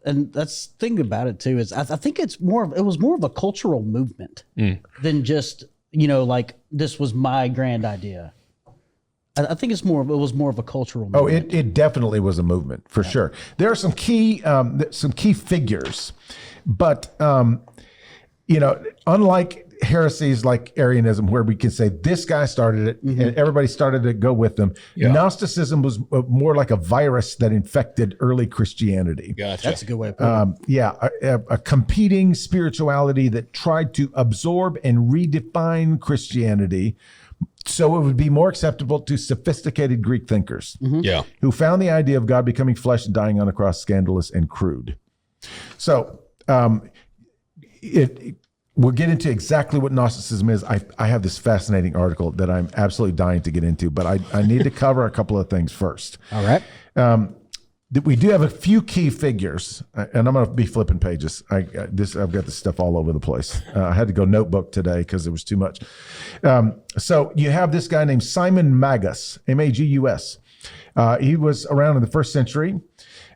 And that's the thing about it too, is I think it was more of a cultural movement than just, like this was my grand idea. I think it was more of a cultural movement. Oh, it definitely was a movement for sure. There are some key figures, but unlike heresies like Arianism, where we can say this guy started it and everybody started to go with them. Yeah. Gnosticism was more like a virus that infected early Christianity. Gotcha. That's a good way of putting it. A competing spirituality that tried to absorb and redefine Christianity so it would be more acceptable to sophisticated Greek thinkers who found the idea of God becoming flesh and dying on a cross scandalous and crude. So we'll get into exactly what Gnosticism is. I have this fascinating article that I'm absolutely dying to get into, but I need to cover a couple of things first. All right. We do have a few key figures, and I'm going to be flipping pages. I've got this stuff all over the place. I had to go notebook today because it was too much. So you have this guy named Simon Magus, Magus. He was around in the first century.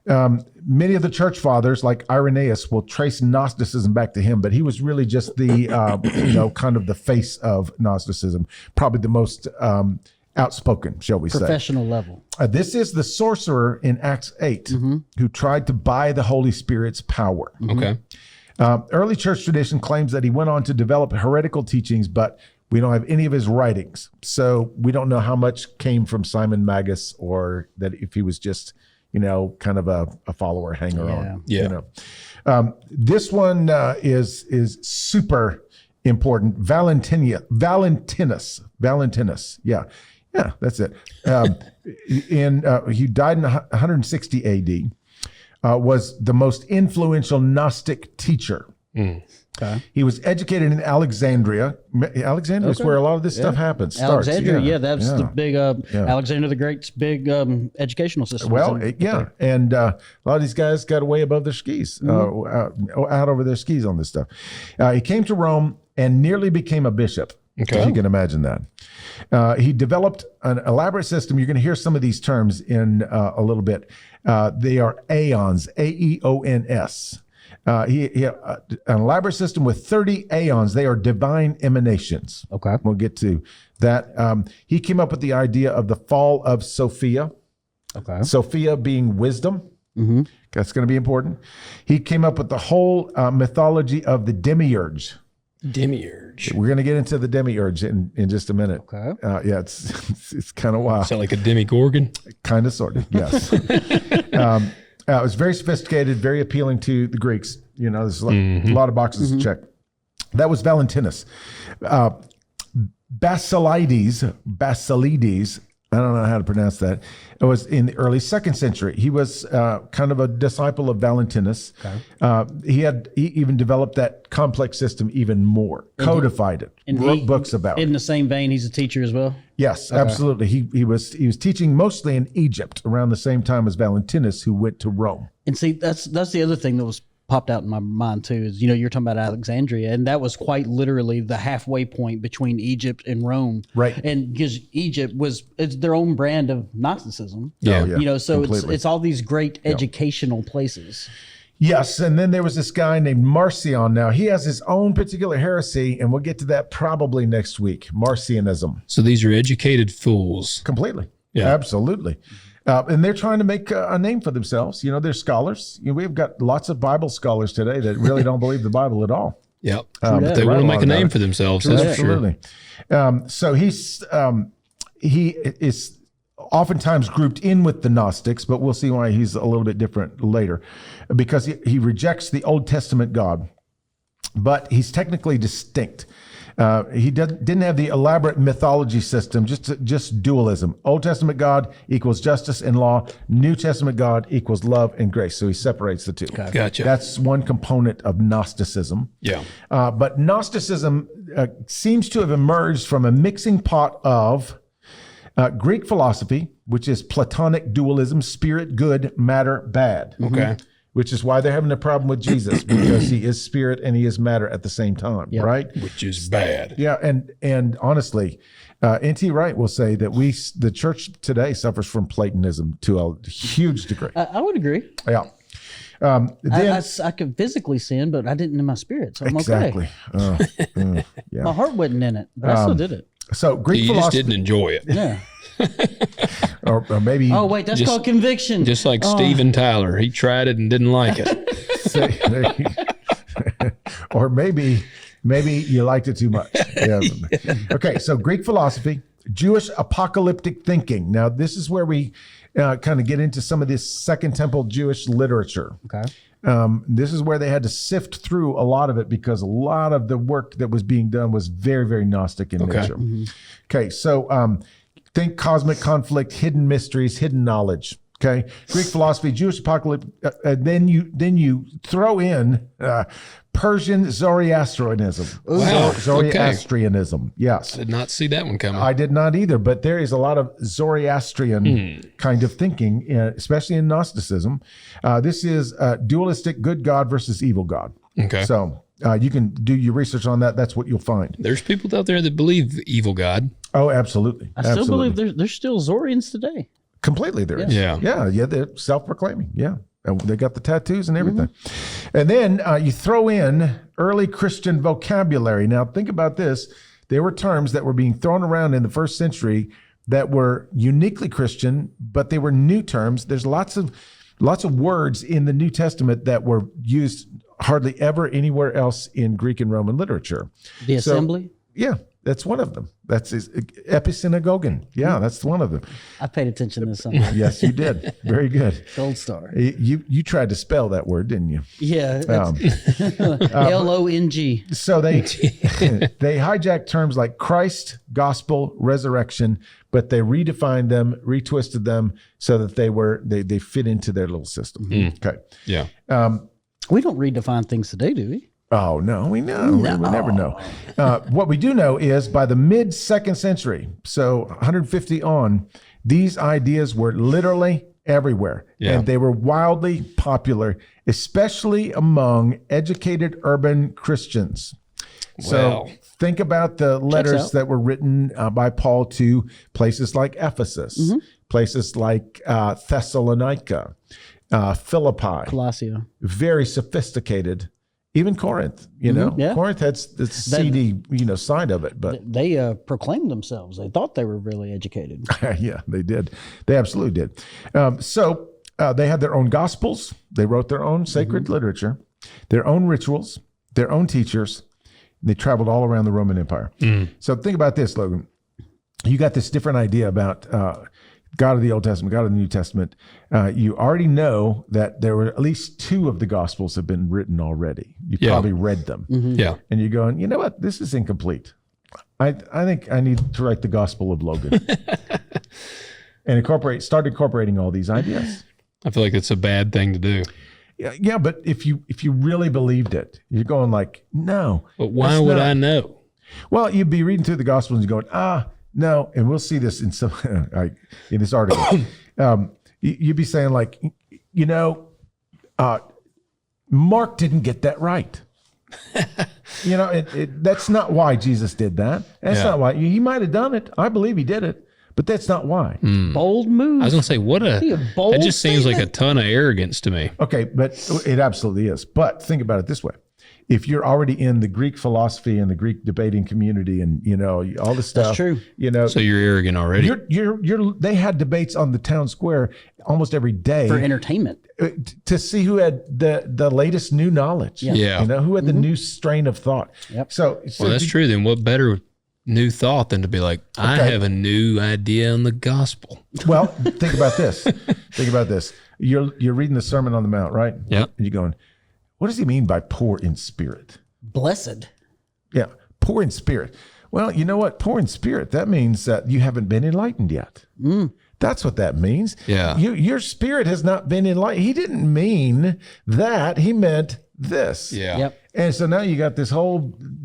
Many of the church fathers, like Irenaeus, will trace Gnosticism back to him, but he was really just the, kind of the face of Gnosticism, probably the most outspoken, shall we say. Professional level. This is the sorcerer in Acts 8 who tried to buy the Holy Spirit's power. Okay. Early church tradition claims that he went on to develop heretical teachings, but we don't have any of his writings. So we don't know how much came from Simon Magus, or that if he was just, kind of a follower hanger on. Yeah. This one is super important. Valentinus. Yeah, that's it. He died in 160 AD. Was the most influential Gnostic teacher. Okay. He was educated in Alexandria. Alexandria is where a lot of this stuff happens. Alexandria, that's the big Alexander the Great's big educational system. Well, and a lot of these guys got way above their skis, out over their skis on this stuff. He came to Rome and nearly became a bishop. Okay. If you can imagine that. He developed an elaborate system. You're going to hear some of these terms in a little bit. They are aeons, Aeons. He an elaborate system with 30 aeons. They are divine emanations. Okay. We'll get to that. He came up with the idea of the fall of Sophia. Okay. Sophia being wisdom. That's going to be important. He came up with the whole mythology of the demiurge. Demiurge. We're going to get into the demiurge in just a minute. Okay. It's kind of wild. Sound like a demigorgon? Kind of, sort of, yes. It was very sophisticated, very appealing to the Greeks. There's a lot of boxes to check. That was Valentinus. Basilides, I don't know how to pronounce that. It was in the early 2nd century. He was kind of a disciple of Valentinus. Okay. He even developed that complex system even more, codified it, wrote books about it. In the same vein, he's a teacher as well? Yes, absolutely. He was teaching mostly in Egypt around the same time as Valentinus, who went to Rome. And see, that's the other thing that was popped out in my mind too, is you're talking about Alexandria, and that was quite literally the halfway point between Egypt and Rome, right? And because Egypt it's their own brand of Gnosticism, so completely. it's all these great educational places. Yes, and then there was this guy named Marcion. Now he has his own particular heresy, and we'll get to that probably next week. Marcionism. So these are educated fools. Completely. Yeah, absolutely. And they're trying to make a name for themselves. They're scholars. We've got lots of Bible scholars today that really don't believe the Bible at all. Yep. But they want to make a name for themselves. That's absolutely. For sure. So he is oftentimes grouped in with the Gnostics, but we'll see why he's a little bit different later, because he rejects the Old Testament God, but he's technically distinct. He didn't have the elaborate mythology system, just dualism. Old Testament God equals justice and law. New Testament God equals love and grace. So he separates the two. Okay. Gotcha. That's one component of Gnosticism. Yeah. But Gnosticism seems to have emerged from a mixing pot of Greek philosophy, which is Platonic dualism, spirit good, matter bad. Okay. Which is why they're having a problem with Jesus, because he is spirit and he is matter at the same time, right? Which is bad. Yeah, and honestly, N.T. Wright will say that the church today suffers from Platonism to a huge degree. I would agree. Yeah. I could physically sin, but I didn't in my spirit, so I'm exactly. okay. Yeah. My heart wasn't in it, but I still did it. So Greek philosophy just didn't enjoy it. Yeah. or maybe. Oh wait, that's called conviction. Just like Steven Tyler, he tried it and didn't like it. Or maybe you liked it too much. Yeah. Okay, so Greek philosophy, Jewish apocalyptic thinking. Now this is where we kind of get into some of this Second Temple Jewish literature. Okay. This is where they had to sift through a lot of it, because a lot of the work that was being done was very, very Gnostic in nature. Okay, so think cosmic conflict, hidden mysteries, hidden knowledge. Okay, Greek philosophy, Jewish apocalypse. Then you throw in Persian Zoroastrianism. Wow. Zoroastrianism. Yes. I did not see that one coming. I did not either, but there is a lot of Zoroastrian kind of thinking, especially in Gnosticism. This is dualistic good God versus evil God. Okay. So you can do your research on that. That's what you'll find. There's people out there that believe evil God. Oh, absolutely. I still believe there's still Zorians today. Completely there is. Yeah. Yeah. They're self-proclaiming. Yeah. They got the tattoos and everything. And then you throw in early Christian vocabulary. Now, think about this. There were terms that were being thrown around in the first century that were uniquely Christian, but they were new terms. There's lots of words in the New Testament that were used hardly ever anywhere else in Greek and Roman literature. The assembly? Yeah, that's one of them. That's episynagogon. Yeah, that's one of them. I paid attention this Sunday. Yes, you did. Very good. Gold star. You tried to spell that word, didn't you? Yeah. Long. So they hijacked terms like Christ, gospel, resurrection, but they redefined them, retwisted them so that they fit into their little system. Okay. Yeah. We don't redefine things today, do we? Oh, no, we know. No. We never know. What we do know is by the mid-2nd century, so 150 on, these ideas were literally everywhere. Yeah. And they were wildly popular, especially among educated urban Christians. So think about the letters that were written by Paul to places like Ephesus, places like Thessalonica, Philippi. Colossia. Very sophisticated. Even Corinth, Corinth had the seedy, side of it, but they proclaimed themselves. They thought they were really educated. Yeah, they did. They absolutely did. So they had their own gospels. They wrote their own sacred literature, their own rituals, their own teachers. They traveled all around the Roman Empire. So think about this, Logan. You got this different idea about God of the Old Testament, God of the New Testament. You already know that there were at least 2 of the Gospels have been written already. You probably read them. Yeah. And you're going, you know what? This is incomplete. I think I need to write the Gospel of Logan and start incorporating all these ideas. I feel like it's a bad thing to do. Yeah, but if you really believed it, you're going like, no. But why would I know? Well, you'd be reading through the Gospels and going, no, and we'll see this in some in this article. You'd be saying like, Mark didn't get that right. That's not why Jesus did that. That's not why. He might have done it. I believe he did it, but that's not why. Bold move. I was going to say, that just seems like a ton of arrogance to me. Okay, but it absolutely is. But think about it this way. If you're already in the Greek philosophy and the Greek debating community and, all this stuff. That's true. So you're arrogant already. They had debates on the town square almost every day. For entertainment. To see who had the latest new knowledge. Yeah. Who had the new strain of thought. Yep. So that's true. Then what better new thought than to be like, I have a new idea on the gospel. Well, think about this. You're reading the Sermon on the Mount, right? Yeah. And you're going, what does he mean by poor in spirit? Blessed. Yeah, poor in spirit. Well, you know what? Poor in spirit, that means that you haven't been enlightened yet. That's what that means. Yeah. Your spirit has not been enlightened. He didn't mean that. He meant this. Yeah. Yep. And so now you got this whole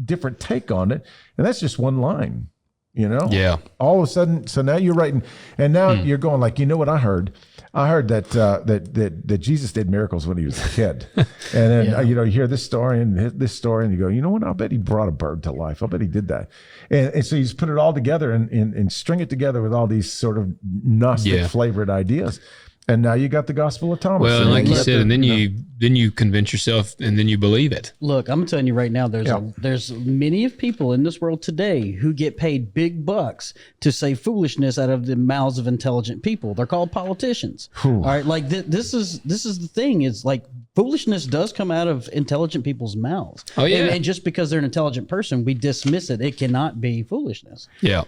different take on it. And that's just one line, Yeah. All of a sudden, so now you're writing, and now you're going like, you know what I heard? I heard that Jesus did miracles when he was a kid. And then, you hear this story and this story and you go, you know what? I bet he brought a bird to life. I bet he did that. And so you just put it all together and string it together with all these sort of Gnostic flavored ideas. And now you got the Gospel of Thomas. Well, and like you said, and then you convince yourself, and then you believe it. Look, I'm telling you right now, there's many of people in this world today who get paid big bucks to say foolishness out of the mouths of intelligent people. They're called politicians. All right, like this is the thing. Is like foolishness does come out of intelligent people's mouths. Oh yeah, and just because they're an intelligent person, we dismiss it. It cannot be foolishness. Yeah.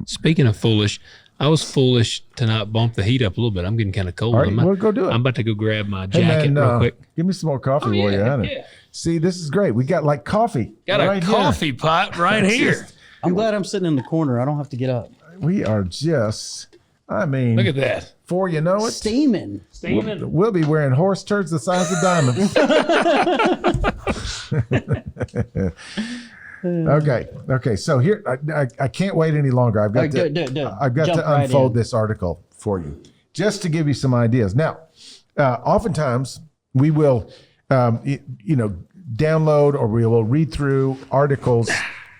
Speaking of foolish. I was foolish to not bump the heat up a little bit. I'm getting kind of cold. All right, well, go do it. I'm about to go grab my jacket real quick. Give me some more coffee while you're at it. See, this is great. We got like coffee. Got a coffee pot right here. I'm glad I'm sitting in the corner. I don't have to get up. We are just, look at that. Before you know it. Steaming. We'll be wearing horse turds the size of diamonds. Okay. So here, I can't wait any longer. I've got to unfold this article for you, just to give you some ideas. Now, oftentimes we will, download or we will read through articles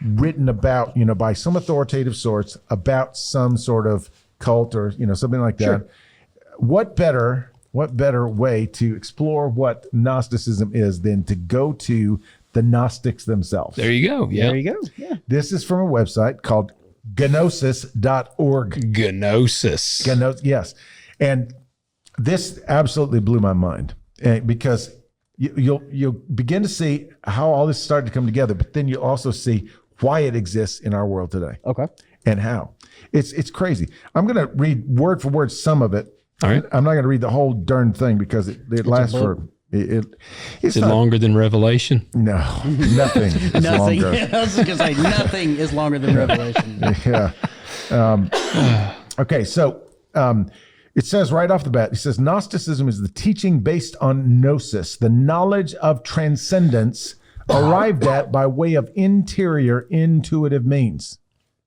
written about, by some authoritative source about some sort of cult or something like that. Sure. What better what better way to explore what Gnosticism is than to go to the Gnostics themselves? There you go. Yeah. There you go. Yeah. This is from a website called gnosis.org. Gnosis. Yes. And this absolutely blew my mind because you'll begin to see how all this started to come together, but then you'll also see why it exists in our world today. Okay. And how. It's crazy. I'm going to read word for word some of it. All right. I'm not going to read the whole darn thing because it lasts for... It's Is it longer than Revelation? No, nothing is Nothing. longer. I was just going to say, nothing is longer than Revelation. Yeah. Okay, so it says right off the bat, it says Gnosticism is the teaching based on gnosis, the knowledge of transcendence arrived at by way of interior intuitive means.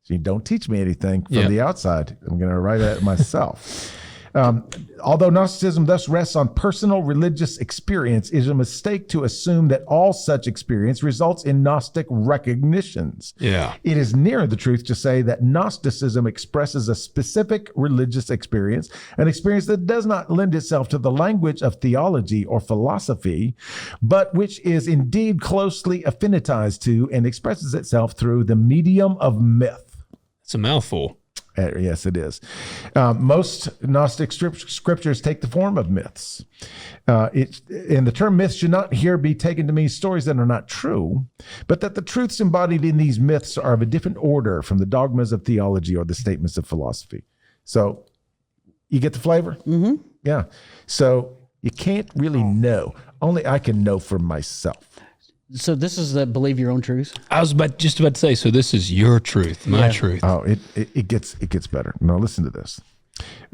So you don't teach me anything from the outside. I'm going to write it myself. Although Gnosticism thus rests on personal religious experience, it is a mistake to assume that all such experience results in Gnostic recognitions. Yeah. It is nearer the truth to say that Gnosticism expresses a specific religious experience, an experience that does not lend itself to the language of theology or philosophy, but which is indeed closely affinitized to and expresses itself through the medium of myth. It's a mouthful. Yes, it is. Most Gnostic scriptures take the form of myths. And the term myth should not here be taken to mean stories that are not true, but that the truths embodied in these myths are of a different order from the dogmas of theology or the statements of philosophy. So you get the flavor? Mm-hmm. Yeah. So you can't really know. Only I can know for myself. So this is the believe your own truth. I was just about to say, so this is your truth, my truth. Oh, it gets better. Now listen to this.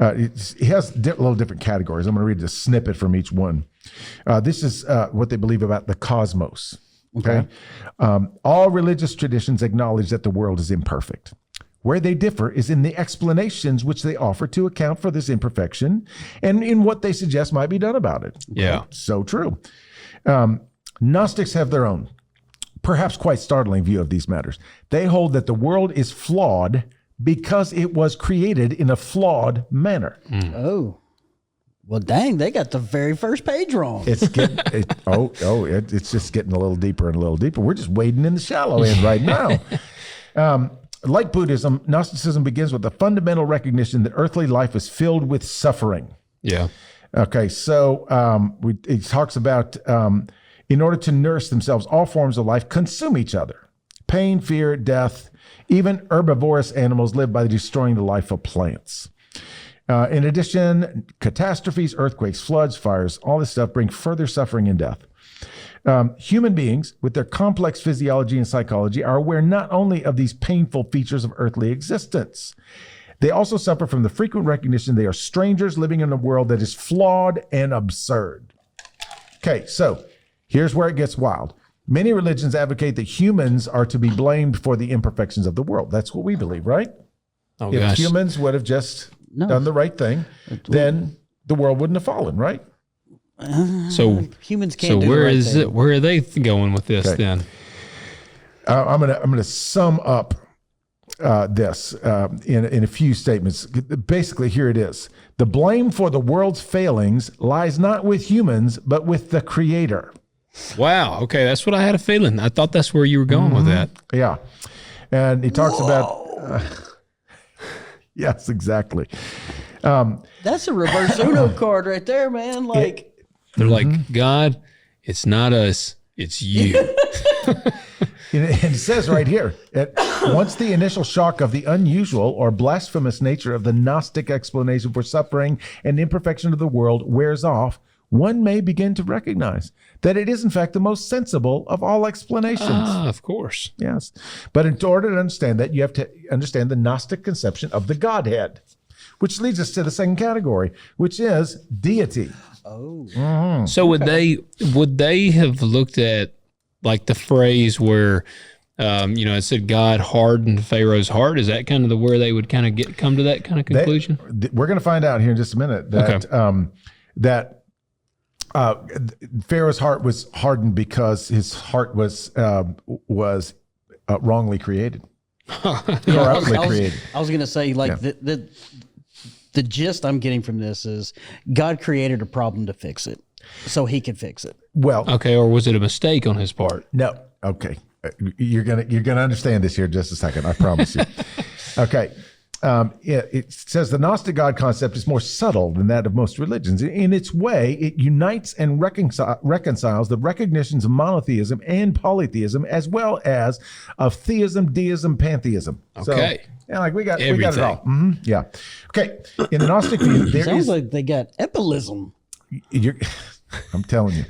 It has little different categories. I'm going to read a snippet from each one. This is what they believe about the cosmos. Okay. All religious traditions acknowledge that the world is imperfect. Where they differ is in the explanations which they offer to account for this imperfection and in what they suggest might be done about it. Yeah. So true. Gnostics have their own, perhaps quite startling view of these matters. They hold that the world is flawed because it was created in a flawed manner. Oh, well, dang, they got the very first page wrong. It's getting, it's just getting a little deeper and a little deeper. We're just wading in the shallow end right now. Like Buddhism, Gnosticism begins with the fundamental recognition that earthly life is filled with suffering. Yeah. Okay, so it talks about in order to nourish themselves, all forms of life consume each other. Pain, fear, death, even herbivorous animals live by destroying the life of plants. In addition, catastrophes, earthquakes, floods, fires, all this stuff bring further suffering and death. Human beings, with their complex physiology and psychology, are aware not only of these painful features of earthly existence, they also suffer from the frequent recognition they are strangers living in a world that is flawed and absurd. Okay, so here's where it gets wild. Many religions advocate that humans are to be blamed for the imperfections of the world. That's what we believe, right? Oh, if gosh. humans would have just done the right thing, then the world wouldn't have fallen, right? So humans can't. So where is it? Where are they going with this then? I'm gonna sum up this in a few statements. Basically, here it is. The blame for the world's failings lies not with humans, but with the Creator. Wow. Okay, that's what I had a feeling. I thought that's where you were going with that. Yeah, and he talks about. Yes, exactly. That's a reverse Uno card right there, man. Like they're like, God, it's not us, it's you. And it says right here, once the initial shock of the unusual or blasphemous nature of the Gnostic explanation for suffering and imperfection of the world wears off, one may begin to recognize that it is in fact the most sensible of all explanations. Ah, of course. Yes. But in order to understand that, you have to understand the Gnostic conception of the Godhead, which leads us to the second category, which is deity. Oh. So would they have looked at like the phrase where it said God hardened Pharaoh's heart? Is that kind of where they would kind of come to that kind of conclusion? We're going to find out here in just a minute that Pharaoh's heart was hardened because his heart was wrongly created, corruptly created. I was going to say, like, the gist I'm getting from this is God created a problem to fix it, so He could fix it. Well, Okay, or was it a mistake on his part? no. Okay. You're gonna understand this here in just a second. I promise you. Okay. It says the Gnostic God concept is more subtle than that of most religions. In its way, it unites and reconciles the recognitions of monotheism and polytheism, as well as of theism, deism, pantheism. Okay. So, yeah, like we got it Everything. all. Yeah. Okay. In the Gnostic view, there Sounds is. like they got epilism. I'm telling you.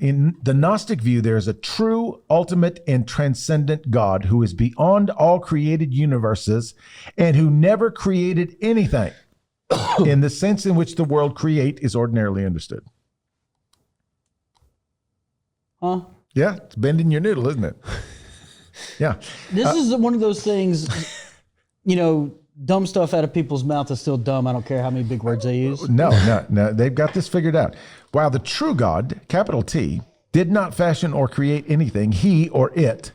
In the Gnostic view, there is a true, ultimate, and transcendent God who is beyond all created universes and who never created anything in the sense in which the word create is ordinarily understood. Huh? Yeah, it's bending your noodle, isn't it? Yeah. This is one of those things, dumb stuff out of people's mouth is still dumb. I don't care how many big words they use. No, they've got this figured out. While the true God, capital T, did not fashion or create anything, he or it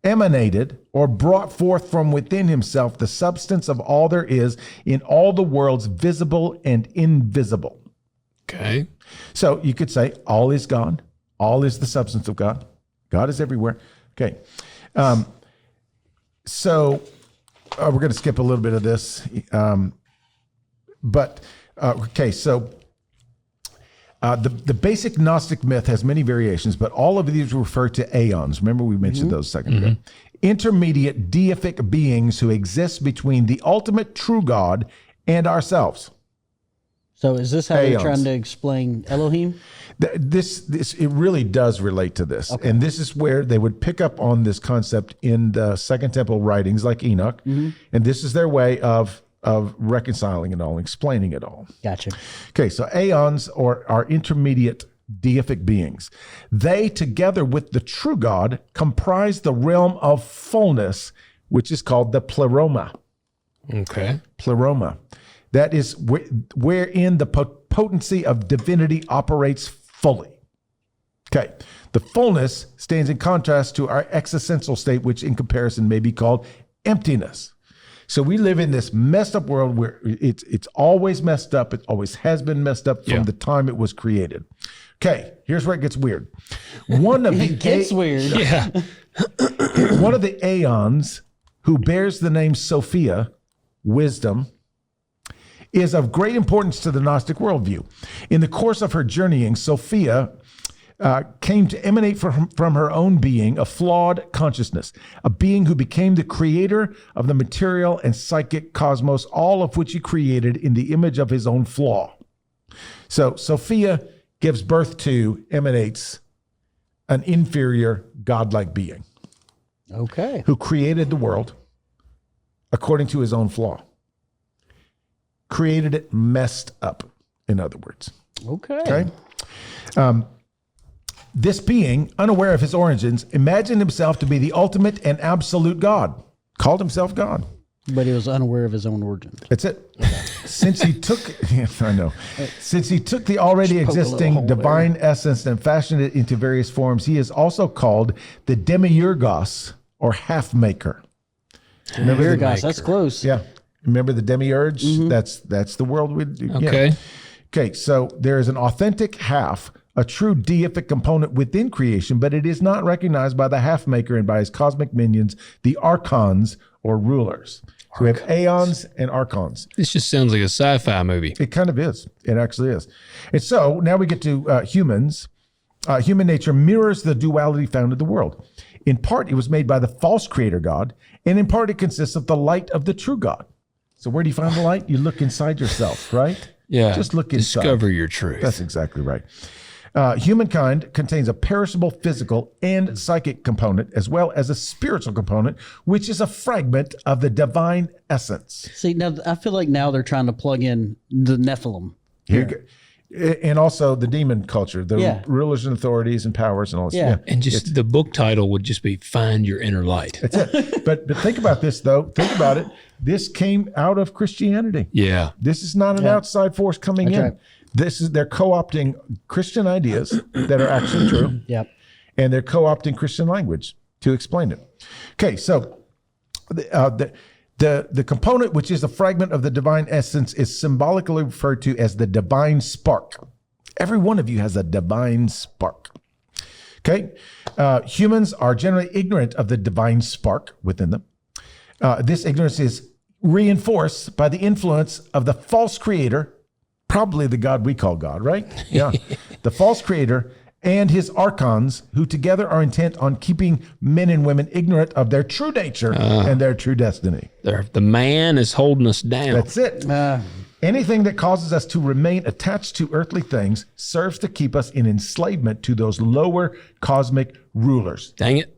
emanated or brought forth from within himself the substance of all there is in all the worlds, visible and invisible. Okay. So you could say all is God. All is the substance of God. God is everywhere. Okay. So we're going to skip a little bit of this. The basic Gnostic myth has many variations, but all of these refer to aeons. Remember we mentioned those a second ago. Intermediate deific beings who exist between the ultimate true God and ourselves. So is this how they're Aeons. trying to explain Elohim? It really does relate to this. Okay. And this is where they would pick up on this concept in the Second Temple writings like Enoch. And this is their way of reconciling it all, explaining it all. Gotcha. Okay, so aeons are intermediate deific beings. They, together with the true God, comprise the realm of fullness, which is called the pleroma. Okay. Pleroma. That is wherein the potency of divinity operates fully. Okay. The fullness stands in contrast to our existential state, which in comparison may be called emptiness. So we live in this messed up world where it's always messed up. It always has been messed up from the time it was created. Okay, here's where it gets weird. One of It gets weird. Yeah. One of the aeons who bears the name Sophia, wisdom, is of great importance to the Gnostic worldview. In the course of her journeying, Sophia came to emanate from her own being a flawed consciousness, a being who became the creator of the material and psychic cosmos, all of which he created in the image of his own flaw. So Sophia gives birth to, emanates an inferior godlike being Okay. who created the world according to his own flaw. Created it messed up, in other words. Okay. This being, unaware of his origins, imagined himself to be the ultimate and absolute God, called himself God. But he was unaware of his own origin. That's it. Since he took, since he took the already Just poke a little existing hole divine essence and fashioned it into various forms, he is also called the demiurgos, or half-maker. Remember guys, that's close. Yeah. Remember the demiurge? That's the world we do. Okay. Yeah. Okay, so there is an authentic half, a true deific component within creation, but it is not recognized by the half maker and by his cosmic minions, the archons or rulers. So we have aeons and archons. This just sounds like a sci-fi movie. It kind of is. It actually is. And so now we get to humans. Human nature mirrors the duality found in the world. In part, it was made by the false creator God, and in part, it consists of the light of the true God. So where do you find the light? You look inside yourself, right? Yeah. Just look inside. Discover your truth. That's exactly right. Humankind contains a perishable physical and psychic component, as well as a spiritual component, which is a fragment of the divine essence. See, now I feel like now they're trying to plug in the Nephilim. Here you go. And also the demon culture, the rulers and authorities and powers and all this. Yeah. And just the book title would just be Find Your Inner Light. That's it. But think about this, though. Think about it. This came out of Christianity. Yeah. This is not an outside force coming in. right. They're co-opting Christian ideas that are actually true. Yep. And they're co-opting Christian language to explain it. Okay, so The component, which is a fragment of the divine essence, is symbolically referred to as the divine spark. Every one of you has a divine spark. Okay? Humans are generally ignorant of the divine spark within them. This ignorance is reinforced by the influence of the false creator, probably the God we call God, right? Yeah. The false creator and his archons, who together are intent on keeping men and women ignorant of their true nature and their true destiny. The man is holding us down. That's it. Anything that causes us to remain attached to earthly things serves to keep us in enslavement to those lower cosmic rulers. Dang it.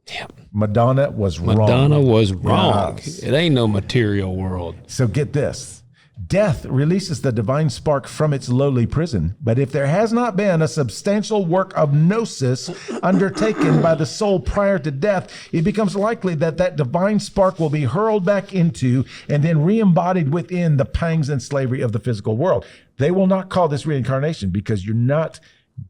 Yeah. Madonna was wrong. Madonna was wrong. Yes. It ain't no material world. So get this. Death releases the divine spark from its lowly prison. But if there has not been a substantial work of gnosis undertaken by the soul prior to death, it becomes likely that that divine spark will be hurled back into and then re-embodied within the pangs and slavery of the physical world. They will not call this reincarnation because you're not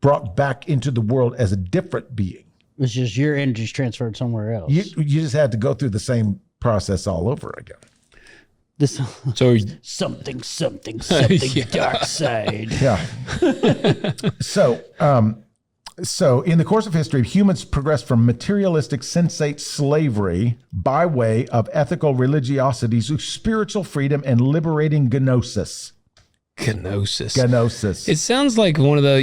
brought back into the world as a different being. It's just your energy's transferred somewhere else. You just had to go through the same process all over again. This So something Yeah. dark side. Yeah. So in the course of history, humans progressed from materialistic sensate slavery by way of ethical religiosity to spiritual freedom and liberating gnosis. Gnosis. It sounds like one of the,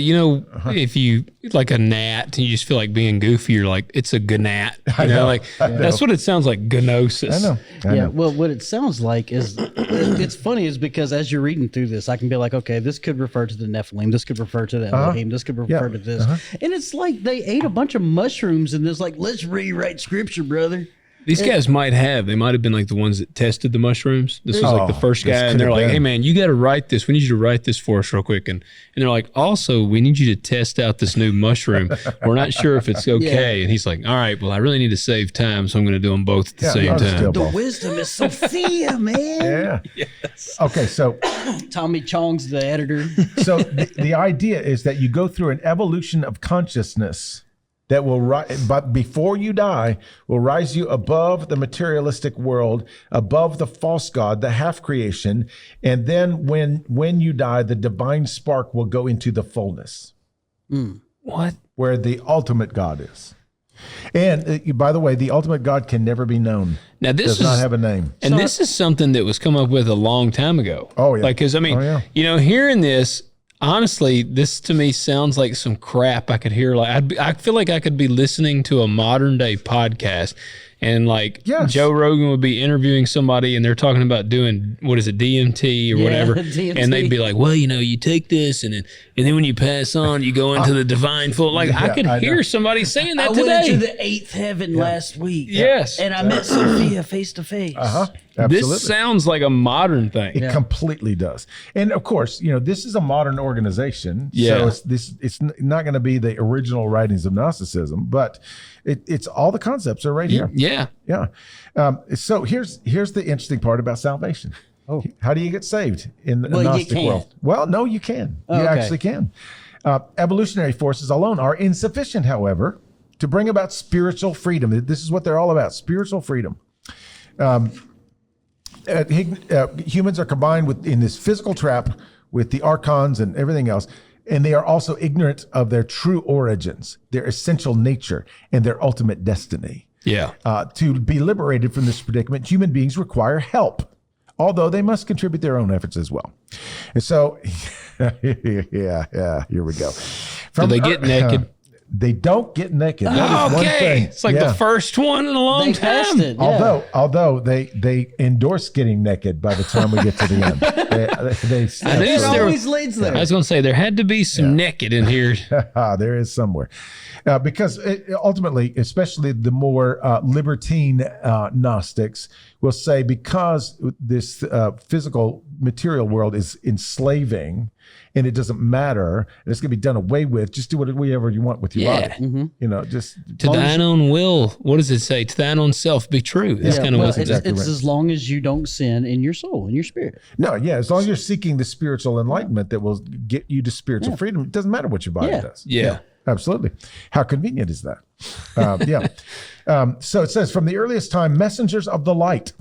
if you like a gnat and you just feel like being goofy, you're like, it's a gnat. I know. That's what it sounds like, gnosis. I know. Well, what it sounds like is, it's funny is because as you're reading through this, I can be like, okay, this could refer to the Nephilim. This could refer to the Elohim. This could refer to this. And it's like they ate a bunch of mushrooms and it's like, let's rewrite scripture, brother. These guys might have been like the ones that tested the mushrooms. This was like the first guy, and they're like, hey man, you got to write this. We need you to write this for us real quick. And they're like, also, we need you to test out this new mushroom. We're not sure if it's okay. And he's like, all right, well, I really need to save time, so I'm going to do them both at the same time. The wisdom is Sophia, man. Yeah. Yes. Okay, so Tommy Chong's the editor. So the idea is that you go through an evolution of consciousness that will rise, but before you die, will rise you above the materialistic world, above the false god, the half creation, and then when you die, the divine spark will go into the fullness. What? Where the ultimate God is. And by the way, the ultimate God can never be known. Now this does not have a name. And this is something that was come up with a long time ago. Oh yeah. Like, because I mean, hearing this. Honestly, this to me sounds like some crap I could hear. Like I feel like I could be listening to a modern day podcast, and like Joe Rogan would be interviewing somebody, and they're talking about doing DMT or whatever, DMT. And they'd be like, "Well, you take this, and then when you pass on, you go into the divine full." Like I could hear somebody saying that today. I went into the eighth heaven last week. Yes, and I met Sophia face to face. Absolutely. This sounds like a modern thing. It completely does. And of course, this is a modern organization. Yeah. So it's not going to be the original writings of Gnosticism, but it's all the concepts are right here. Yeah. Yeah. So here's the interesting part about salvation. Oh. How do you get saved in the Gnostic world? Well, no, you can. You actually can. Evolutionary forces alone are insufficient, however, to bring about spiritual freedom. This is what they're all about, spiritual freedom. Humans are combined in this physical trap with the archons and everything else, and they are also ignorant of their true origins, their essential nature, and their ultimate destiny. Yeah. To be liberated from this predicament, human beings require help, although they must contribute their own efforts as well. And so, here we go. Do they get naked? They don't get naked. That is one thing. It's like the first one in a long time. It, Although they endorse getting naked by the time we get to the end. It always leads there. I was going to say there had to be some naked in here. There is somewhere. Because ultimately, especially the more libertine Gnostics will say, because this physical material world is enslaving and it doesn't matter, and it's going to be done away with, just do whatever you want with your body. Mm-hmm. Just to thine own will. What does it say? To thine own self be true. That's kind of what it's as long as you don't sin in your soul, in your spirit. No, as long as you're seeking the spiritual enlightenment that will get you to spiritual freedom, it doesn't matter what your body does. Yeah. Absolutely. How convenient is that? So it says, from the earliest time, messengers of the light,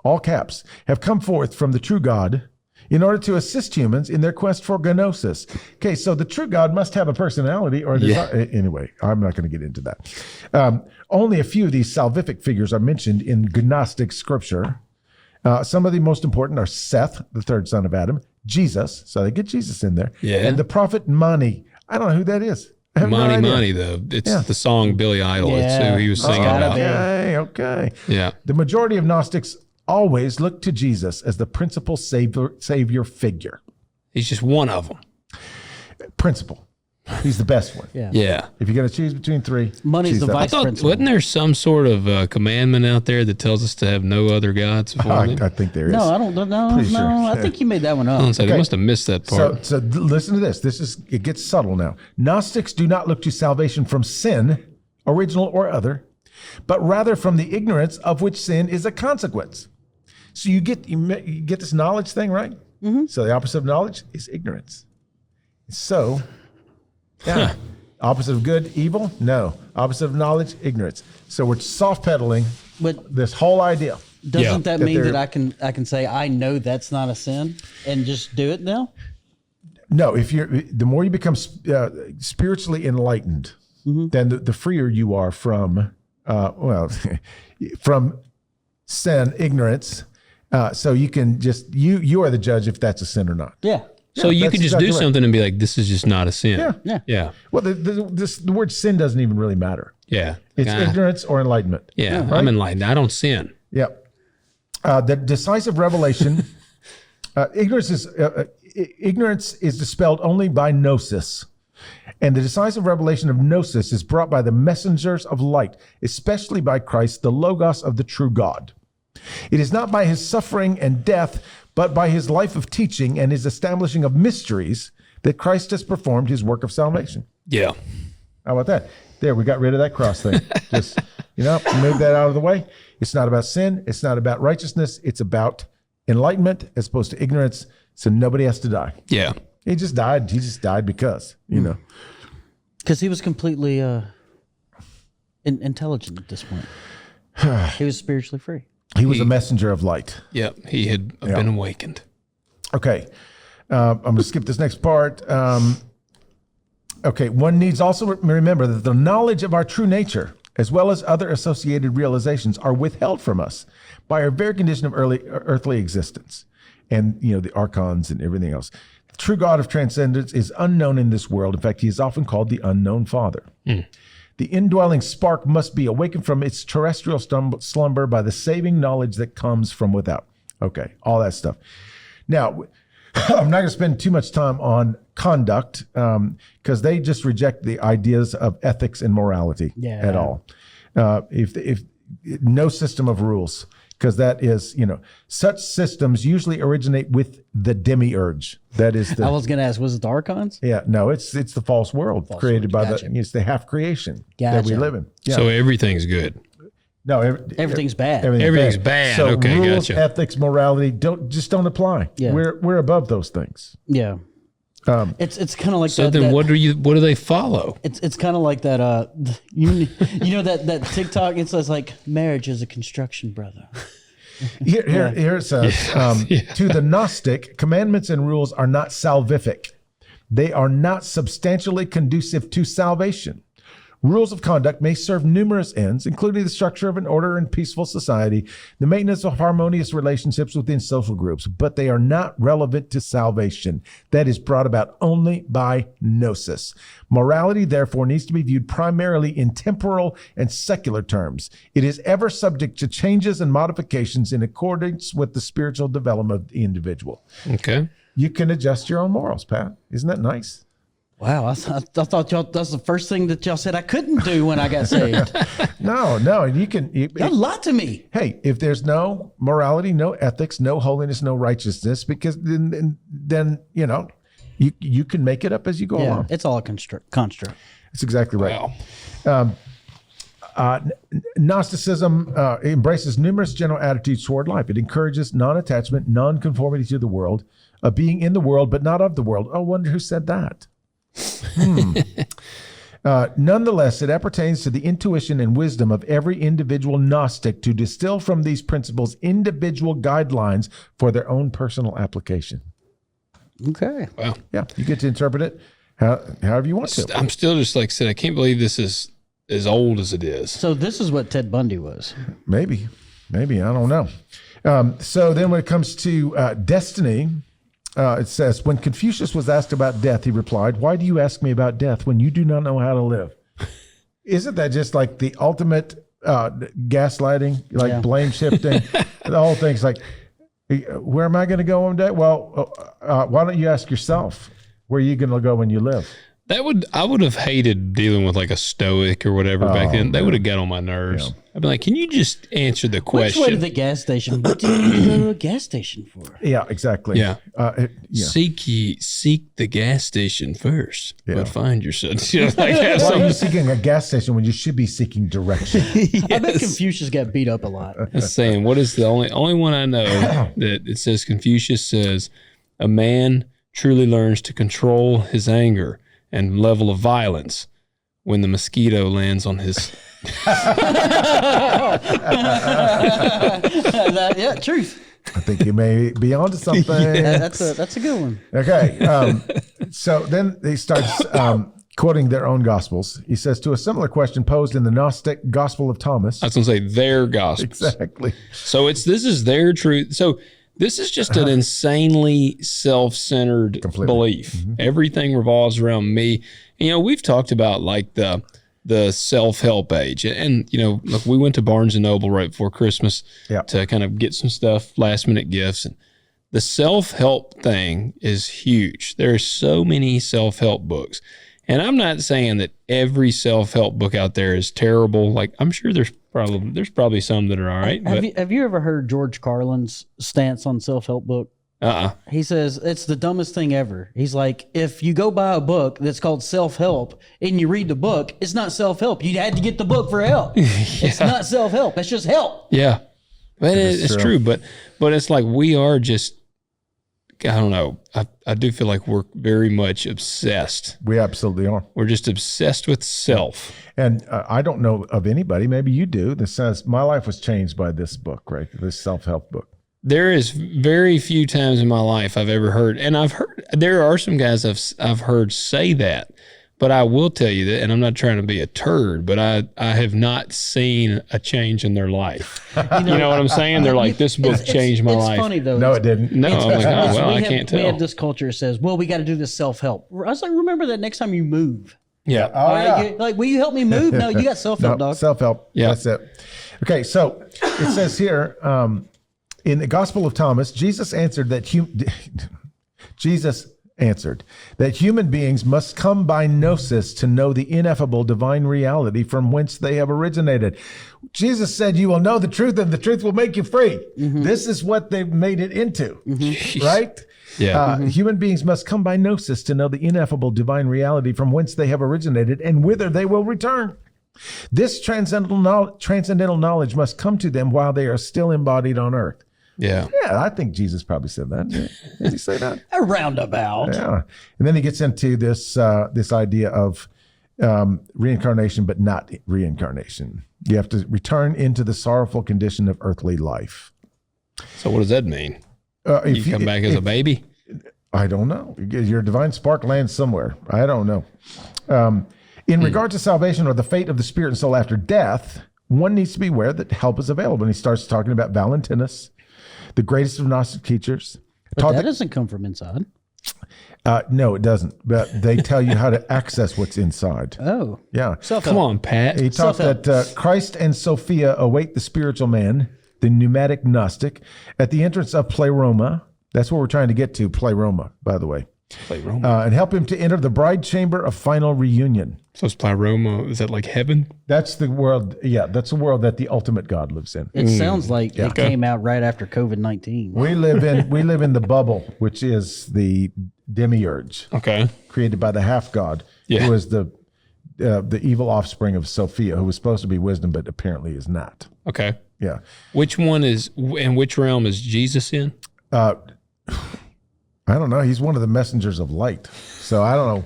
all caps, have come forth from the true God in order to assist humans in their quest for gnosis. Okay, so the true God must have a personality or a desire. Anyway, I'm not going to get into that. Only a few of these salvific figures are mentioned in Gnostic scripture. Some of the most important are Seth, the third son of Adam, Jesus, so they get Jesus in there, and the prophet Mani. I don't know who that is. Mani, though. It's the song Billy Idol. It's who he was singing about. Okay. Yeah. The majority of Gnostics always look to Jesus as the principal savior figure. He's just one of them. Principal. He's the best one. Yeah. If you're going to choose between three, money's the vice principal. Wasn't there some sort of commandment out there that tells us to have no other gods before I think there is. No, I don't know. Pretty sure. I think you made that one up. They must have missed that part. So listen to this. It gets subtle now. Gnostics do not look to salvation from sin, original or other, but rather from the ignorance of which sin is a consequence. So you get this knowledge thing, right? Mm-hmm. So the opposite of knowledge is ignorance. So, opposite of good, evil? No. Opposite of knowledge, ignorance. So we're soft pedaling this whole idea. Doesn't that mean that I can say I know that's not a sin and just do it now? No. If the more you become spiritually enlightened, then the freer you are from from sin, ignorance. So you can just you are the judge if that's a sin or not. Yeah. So you can just do something and be like, this is just not a sin. Yeah. Well, the word sin doesn't even really matter. Yeah. It's ignorance or enlightenment. Yeah. Right? I'm enlightened. I don't sin. Yeah. The decisive revelation, ignorance is dispelled only by gnosis. And the decisive revelation of gnosis is brought by the messengers of light, especially by Christ, the Logos of the true God. It is not by his suffering and death, but by his life of teaching and his establishing of mysteries that Christ has performed his work of salvation. Yeah. How about that? There, we got rid of that cross thing. Just, move that out of the way. It's not about sin. It's not about righteousness. It's about enlightenment as opposed to ignorance. So nobody has to die. Yeah. He just died. He just died because, Because he was completely intelligent at this point. He was spiritually free. He was a messenger of light. Yep. He had been awakened. Okay. I'm going to skip this next part. Okay. One needs also remember that the knowledge of our true nature, as well as other associated realizations, are withheld from us by our very condition of earthly existence. And, the archons and everything else. The true God of transcendence is unknown in this world. In fact, he is often called the unknown Father. The indwelling spark must be awakened from its terrestrial slumber by the saving knowledge that comes from without. Okay, all that stuff. Now, I'm not going to spend too much time on conduct because they just reject the ideas of ethics and morality at all. If no system of rules, because that is, such systems usually originate with the demiurge. That is I was going to ask, was it the archons? Yeah, no, it's the false world created by it's the half creation that we live in. Yeah. So everything's good. No, everything's bad. Everything's bad. So okay, rules, gotcha. ethics, morality don't apply. Yeah. We're above those things. Yeah. It's kind of like so. Then what do they follow? It's kind of like that. That TikTok. It says like marriage is a construction, brother. Here it says to the Gnostic, commandments and rules are not salvific. They are not substantially conducive to salvation. Rules of conduct may serve numerous ends, including the structure of an order and peaceful society, the maintenance of harmonious relationships within social groups, but they are not relevant to salvation. That is brought about only by gnosis. Morality, therefore, needs to be viewed primarily in temporal and secular terms. It is ever subject to changes and modifications in accordance with the spiritual development of the individual. Okay. You can adjust your own morals, Pat. Isn't that nice? Wow, I thought y'all, that's the first thing that y'all said I couldn't do when I got saved. No, Y'all lied to me. Hey, if there's no morality, no ethics, no holiness, no righteousness, because then you can make it up as you go along. It's all a construct. That's exactly right. Wow. Gnosticism embraces numerous general attitudes toward life. It encourages non-attachment, non-conformity to the world, being in the world but not of the world. I wonder who said that. Nonetheless, it appertains to the intuition and wisdom of every individual Gnostic to distill from these principles individual guidelines for their own personal application. Okay. Wow. Yeah, you get to interpret it however you want to. I'm still just like I said, I can't believe this is as old as it is. So this is what Ted Bundy was. Maybe, I don't know. So then when it comes to destiny, it says, when Confucius was asked about death, he replied, "Why do you ask me about death when you do not know how to live?" Isn't that just like the ultimate gaslighting, like blame shifting? The whole thing's like, where am I going to go one day? Well, why don't you ask yourself, where are you going to go when you live? I would have hated dealing with like a stoic or whatever back then. They would have got on my nerves. Yeah. I'd be like, can you just answer the question? Which way to the gas station? What do you need to go to a gas station for? Yeah, exactly. Yeah. Seek the gas station first, but find yourself. You know, like Why are you seeking a gas station when you should be seeking direction? Yes. I bet Confucius got beat up a lot. That's saying, what is the only one I know that it says Confucius says, a man truly learns to control his anger and level of violence when the mosquito lands on his. Yeah, truth. I think you may be onto something. Yeah, that's a good one. Okay. So then he starts quoting their own gospels. He says, to a similar question posed in the Gnostic Gospel of Thomas. I was going to say their gospel. Exactly. So this is their truth. So this is just an insanely self-centered belief. Mm-hmm. Everything revolves around me. You know, we've talked about like the self-help age, and you know, look, we went to Barnes and Noble right before Christmas to kind of get some stuff, last-minute gifts, and the self-help thing is huge. There are so many self-help books, and I'm not saying that every self-help book out there is terrible. Like, I'm sure there's probably some that are all right. Have you ever heard George Carlin's stance on self-help book? He says it's the dumbest thing ever. He's like, if you go buy a book that's called self-help and you read the book, it's not self-help. You had to get the book for help. It's not self-help. It's just help. Yeah, but it's true. But it's like we are just, I don't know. I do feel like we're very much obsessed. We absolutely are. We're just obsessed with self. And I don't know of anybody, maybe you do, that says, my life was changed by this book, right? This self-help book. There is very few times in my life I've ever heard, and I've heard, there are some guys I've heard say that, but I will tell you that, and I'm not trying to be a turd, but I have not seen a change in their life. You know what I'm saying? They're like, this book changed my life. It's funny though. No, it didn't. No, I'm like, oh, well, I can't tell. We have this culture that says, well, we got to do this self-help. I was like, remember that next time you move. Yeah. Oh, yeah. Like, will you help me move? No, you got self-help, dog. Self-help. Yeah. That's it. Okay, so it says here, in the Gospel of Thomas, Jesus answered that human beings must come by gnosis to know the ineffable divine reality from whence they have originated. Jesus said, you will know the truth and the truth will make you free. Mm-hmm. This is what they've made it into, right? Yeah. Human beings must come by gnosis to know the ineffable divine reality from whence they have originated and whither they will return. This transcendental knowledge must come to them while they are still embodied on earth. Yeah. Yeah, I think Jesus probably said that. Did he say that? A roundabout. Yeah. And then he gets into this idea of reincarnation, but not reincarnation. You have to return into the sorrowful condition of earthly life. So what does that mean? You come back as a baby? I don't know. Your divine spark lands somewhere. I don't know. In regard to salvation or the fate of the spirit and soul after death, one needs to be aware that help is available. And he starts talking about Valentinus, the greatest of Gnostic teachers. But that doesn't come from inside. No, it doesn't. But they tell you how to access what's inside. Oh. Yeah. Come on, Pat. He taught that Christ and Sophia await the spiritual man, the pneumatic Gnostic, at the entrance of Pleroma. That's what we're trying to get to, Pleroma, by the way. Pleroma. And help him to enter the bride chamber of final reunion. So it's Pleroma. Is that like heaven? That's the world. Yeah, that's the world that the ultimate God lives in. It sounds like it came out right after COVID-19. We live in the bubble, which is the demiurge. Okay. Created by the half god, who is the evil offspring of Sophia, who was supposed to be wisdom, but apparently is not. Okay. Yeah. Which one is, and which realm is Jesus in? I don't know. He's one of the messengers of light. So I don't know.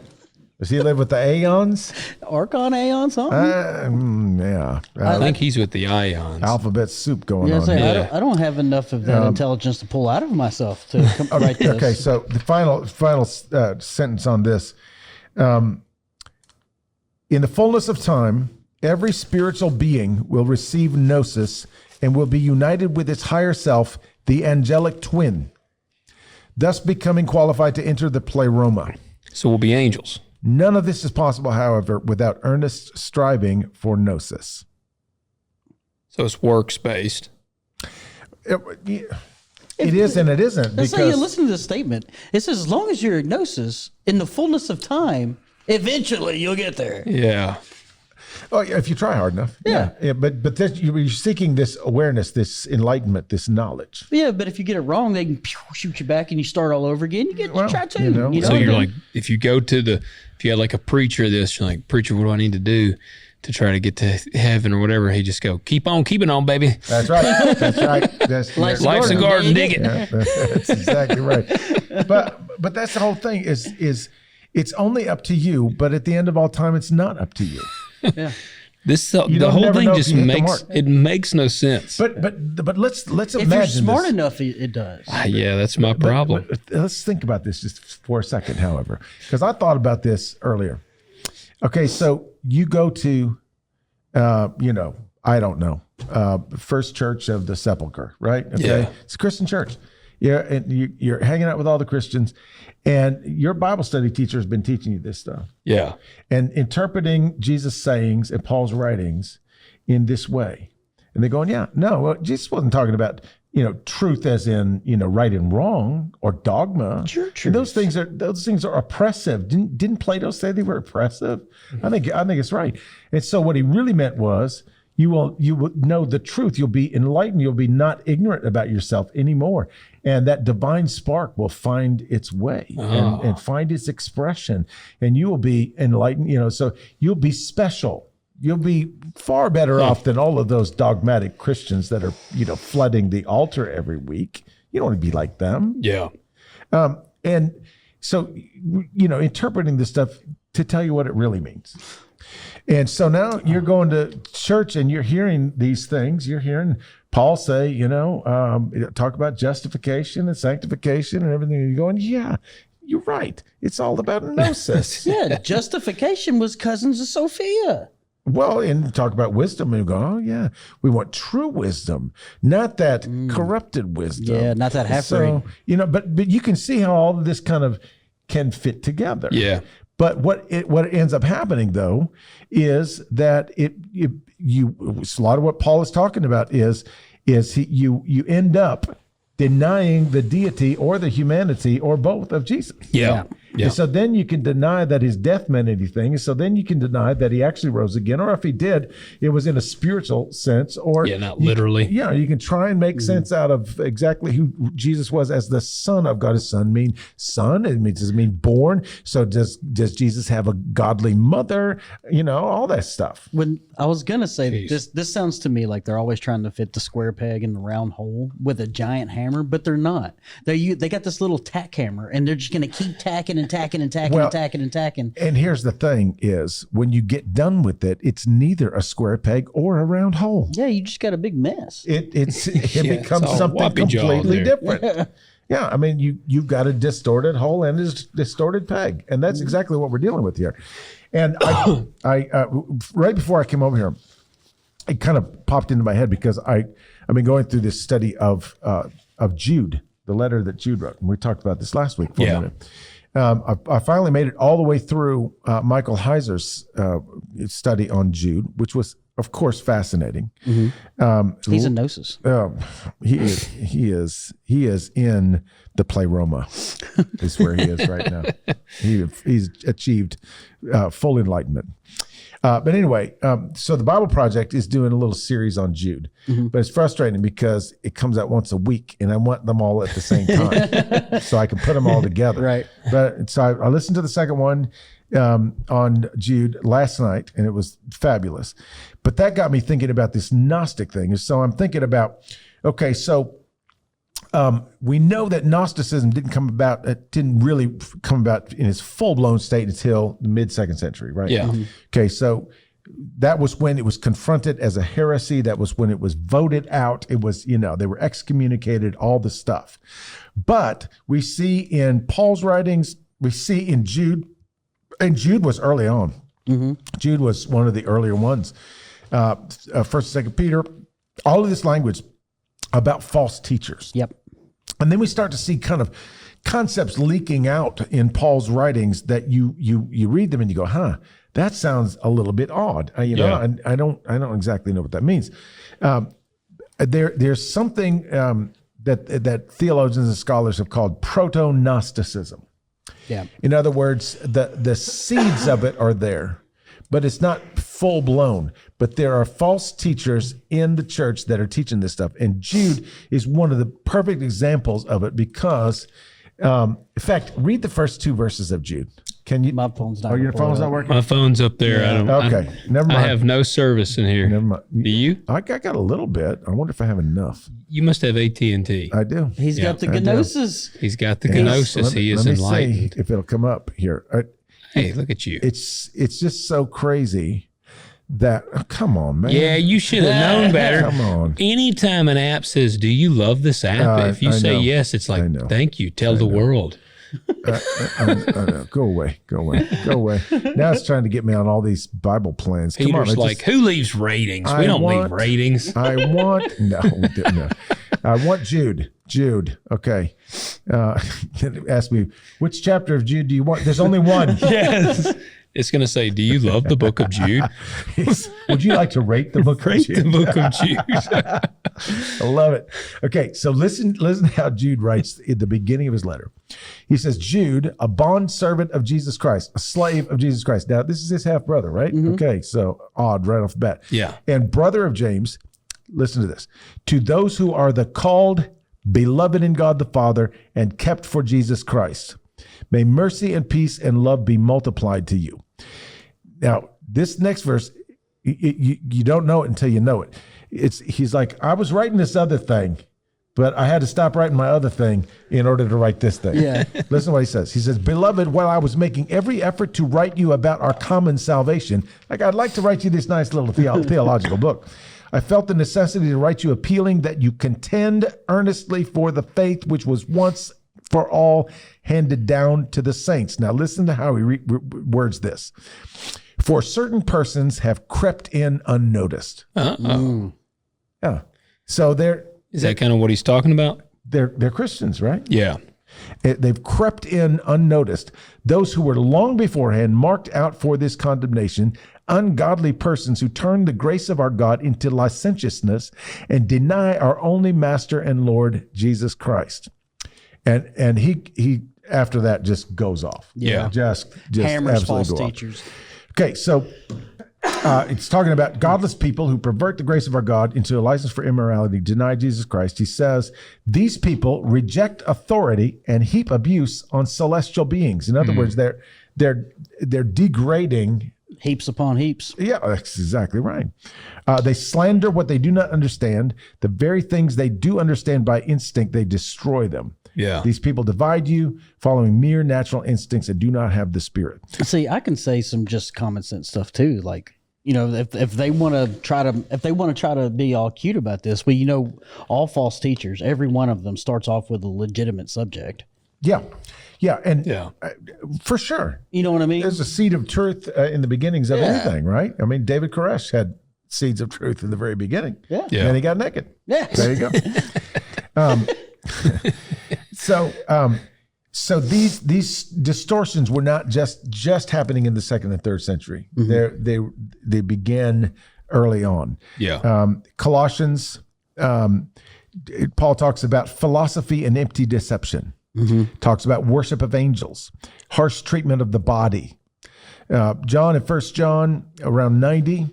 Does he live with the Aeons? Archon Aeon something? Yeah. I think he's with the ions. Alphabet soup going on Say, here. I don't have enough of that intelligence to pull out of myself to write this. Okay, so the final sentence on this. In the fullness of time, every spiritual being will receive gnosis and will be united with its higher self, the angelic twin, thus becoming qualified to enter the pleroma. So we'll be angels. None of this is possible, however, without earnest striving for gnosis. So it's works-based. It is and it isn't. Let's say you listen to this statement. It says, as long as you're in gnosis, in the fullness of time, eventually you'll get there. Yeah. Oh, yeah, if you try hard enough. Yeah. But this, you're seeking this awareness, this enlightenment, this knowledge. Yeah, but if you get it wrong, they can shoot you back and you start all over again. You get to try too. So you're like, if you go to if you had like a preacher of this, you're like, preacher, what do I need to do to try to get to heaven or whatever? He just go, keep on keeping on, baby. That's right. That's right. Life's a garden, dig it. Yeah, that's exactly right. But that's the whole thing is it's only up to you, but at the end of all time, it's not up to you. Yeah. The whole thing just makes no sense. But let's imagine if you're smart this. enough, it does. Yeah, that's my problem. But let's think about this just for a second, however, because I thought about this earlier. Okay, so you go to, I don't know, First Church of the Sepulchre, right? Okay, Yeah. It's a Christian church. Yeah, and you're hanging out with all the Christians, and your Bible study teacher has been teaching you this stuff. Yeah. And interpreting Jesus' sayings and Paul's writings in this way. And they're going, Jesus wasn't talking about, truth as in, right and wrong or dogma. Sure. Those things are oppressive. Didn't Plato say they were oppressive? I think it's right. And so what he really meant was, you will know the truth. You'll be enlightened. You'll be not ignorant about yourself anymore. And that divine spark will find its way and find its expression. And you will be enlightened, so you'll be special. You'll be far better off than all of those dogmatic Christians that are, flooding the altar every week. You don't want to be like them. Yeah. And so, interpreting this stuff to tell you what it really means. And so now you're going to church and you're hearing these things. You're hearing Paul say, talk about justification and sanctification and everything. You're going, yeah, you're right. It's all about gnosis. Yeah, justification was cousins of Sophia. Well, and talk about wisdom and go, oh, yeah, we want true wisdom, not that corrupted wisdom. Yeah, not that half-brain. So, but you can see how all of this kind of can fit together. Yeah. But what ends up happening though is that a lot of what Paul is talking about is you end up denying the deity or the humanity or both of Jesus. Yeah. And so then you can deny that his death meant anything. So then you can deny that he actually rose again, or if he did, it was in a spiritual sense, or not literally. You can try and make sense out of exactly who Jesus was as the Son of God. Does son mean son? Does it mean born? So does Jesus have a godly mother? All that stuff. When I was gonna say this sounds to me like they're always trying to fit the square peg in the round hole with a giant hammer, but they're not. They got this little tack hammer, and they're just gonna keep tacking and tacking and tacking and tacking and tacking. And here's the thing is, when you get done with it, it's neither a square peg or a round hole. Yeah, you just got a big mess. It becomes something completely different. Yeah, I mean, you've got a distorted hole and a distorted peg. And that's exactly what we're dealing with here. And I right before I came over here, it kind of popped into my head because I've been going through this study of Jude, the letter that Jude wrote. And we talked about this last week for a minute. I finally made it all the way through Michael Heiser's study on Jude, which was, of course, fascinating. Mm-hmm. He's a gnosis. He is in the pleroma. Is where he is right now. He's achieved full enlightenment. But anyway, so the Bible Project is doing a little series on Jude, but it's frustrating because it comes out once a week, and I want them all at the same time, so I can put them all together. Right. But so I listened to the second one on Jude last night, and it was fabulous. But that got me thinking about this Gnostic thing. So I'm thinking about, okay, so We know that Gnosticism didn't really come about in its full-blown state until the mid-2nd century, right? Yeah. Okay, so that was when it was confronted as a heresy. That was when it was voted out. It was, they were excommunicated, all the stuff. But we see in Paul's writings, we see in Jude, and Jude was early on. Jude was one of the earlier ones. First and Second Peter, all of this language about false teachers. Yep. And then we start to see kind of concepts leaking out in Paul's writings that you read them and you go, that sounds a little bit odd. I don't exactly know what that means. There's something that theologians and scholars have called proto-Gnosticism. Yeah. In other words, the seeds of it are there, but it's not full blown. But there are false teachers in the church that are teaching this stuff. And Jude is one of the perfect examples of it because, in fact, read the first 2 verses of Jude. Can you? My phone's not. Your phone's not working? My phone's up there. Okay, never mind. I have no service in here. Never mind. Do you? I got a little bit. I wonder if I have enough. You must have AT&T. I do. He's got the Gnosis. He's got the Gnosis. He is enlightened. See if it'll come up here. Hey, look at you. It's just so crazy that, come on, man. Yeah, you should have known better. Come on. Anytime an app says, "Do you love this app?" If you say yes, it's like, "Thank you. Tell the world." I know. Go away. Now it's trying to get me on all these Bible plans. Come Peter's on, like, who leaves ratings? We don't leave ratings. I want Jude. Okay. Ask me, which chapter of Jude do you want? There's only one. Yes. It's going to say, "Do you love the book of Jude?" Would you like to rate the book of Jude? The book of Jude. I love it. Okay, so listen how Jude writes at the beginning of his letter. He says, Jude, a bondservant of Jesus Christ, a slave of Jesus Christ. Now, this is his half-brother, right? Okay, so odd right off the bat. Yeah. And brother of James, listen to this. To those who are the called, beloved in God the Father, and kept for Jesus Christ, may mercy and peace and love be multiplied to you. Now, this next verse, you don't know it until you know it. He's like, I was writing this other thing, but I had to stop writing my other thing in order to write this thing. Yeah. Listen to what he says. He says, beloved, while I was making every effort to write you about our common salvation, like I'd like to write you this nice little theological book, I felt the necessity to write you appealing that you contend earnestly for the faith which was once for all handed down to the saints. Now listen to how he words this. For certain persons have crept in unnoticed. Yeah. So is that kind of what he's talking about? They're Christians, right? Yeah. They've crept in unnoticed. Those who were long beforehand marked out for this condemnation, ungodly persons who turn the grace of our God into licentiousness and deny our only Master and Lord Jesus Christ. And he after that just goes off. Yeah. Just Hammers absolutely false go off. teachers. Okay, so it's talking about godless people who pervert the grace of our God into a license for immorality, deny Jesus Christ. He says, these people reject authority and heap abuse on celestial beings. In other words, they're degrading. Heaps upon heaps. Yeah, that's exactly right. They slander what they do not understand. The very things they do understand by instinct, they destroy them. Yeah. These people divide you, following mere natural instincts and do not have the Spirit. See, I can say some just common sense stuff too. Like, if they want to try to be all cute about this, well, all false teachers, every one of them starts off with a legitimate subject. Yeah. Yeah. And Yeah. For sure. You know what I mean? There's a seed of truth in the beginnings of anything, right? I mean, David Koresh had seeds of truth in the very beginning. Yeah. And then he got naked. Yeah. There you go. So these distortions were not just happening in the 2nd and 3rd century. They began early on. Yeah. Colossians, Paul talks about philosophy and empty deception. Talks about worship of angels, harsh treatment of the body. John in 1 John around 90,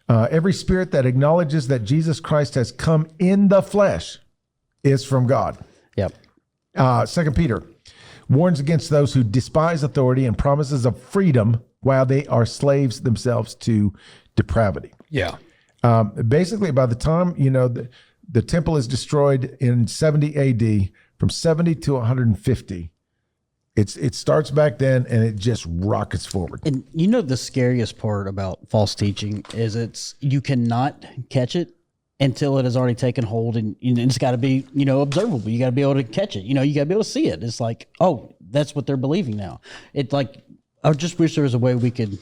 every spirit that acknowledges that Jesus Christ has come in the flesh is from God. Yep. 2 Peter warns against those who despise authority and promises of freedom while they are slaves themselves to depravity. Yeah. Basically, by the time, The temple is destroyed in 70 AD. From 70 to 150. It starts back then, and it just rockets forward. And you know the scariest part about false teaching is you cannot catch it until it has already taken hold, and it's got to be observable. You got to be able to catch it. You got to be able to see it. It's like, oh, that's what they're believing now. It's like, I just wish there was a way we could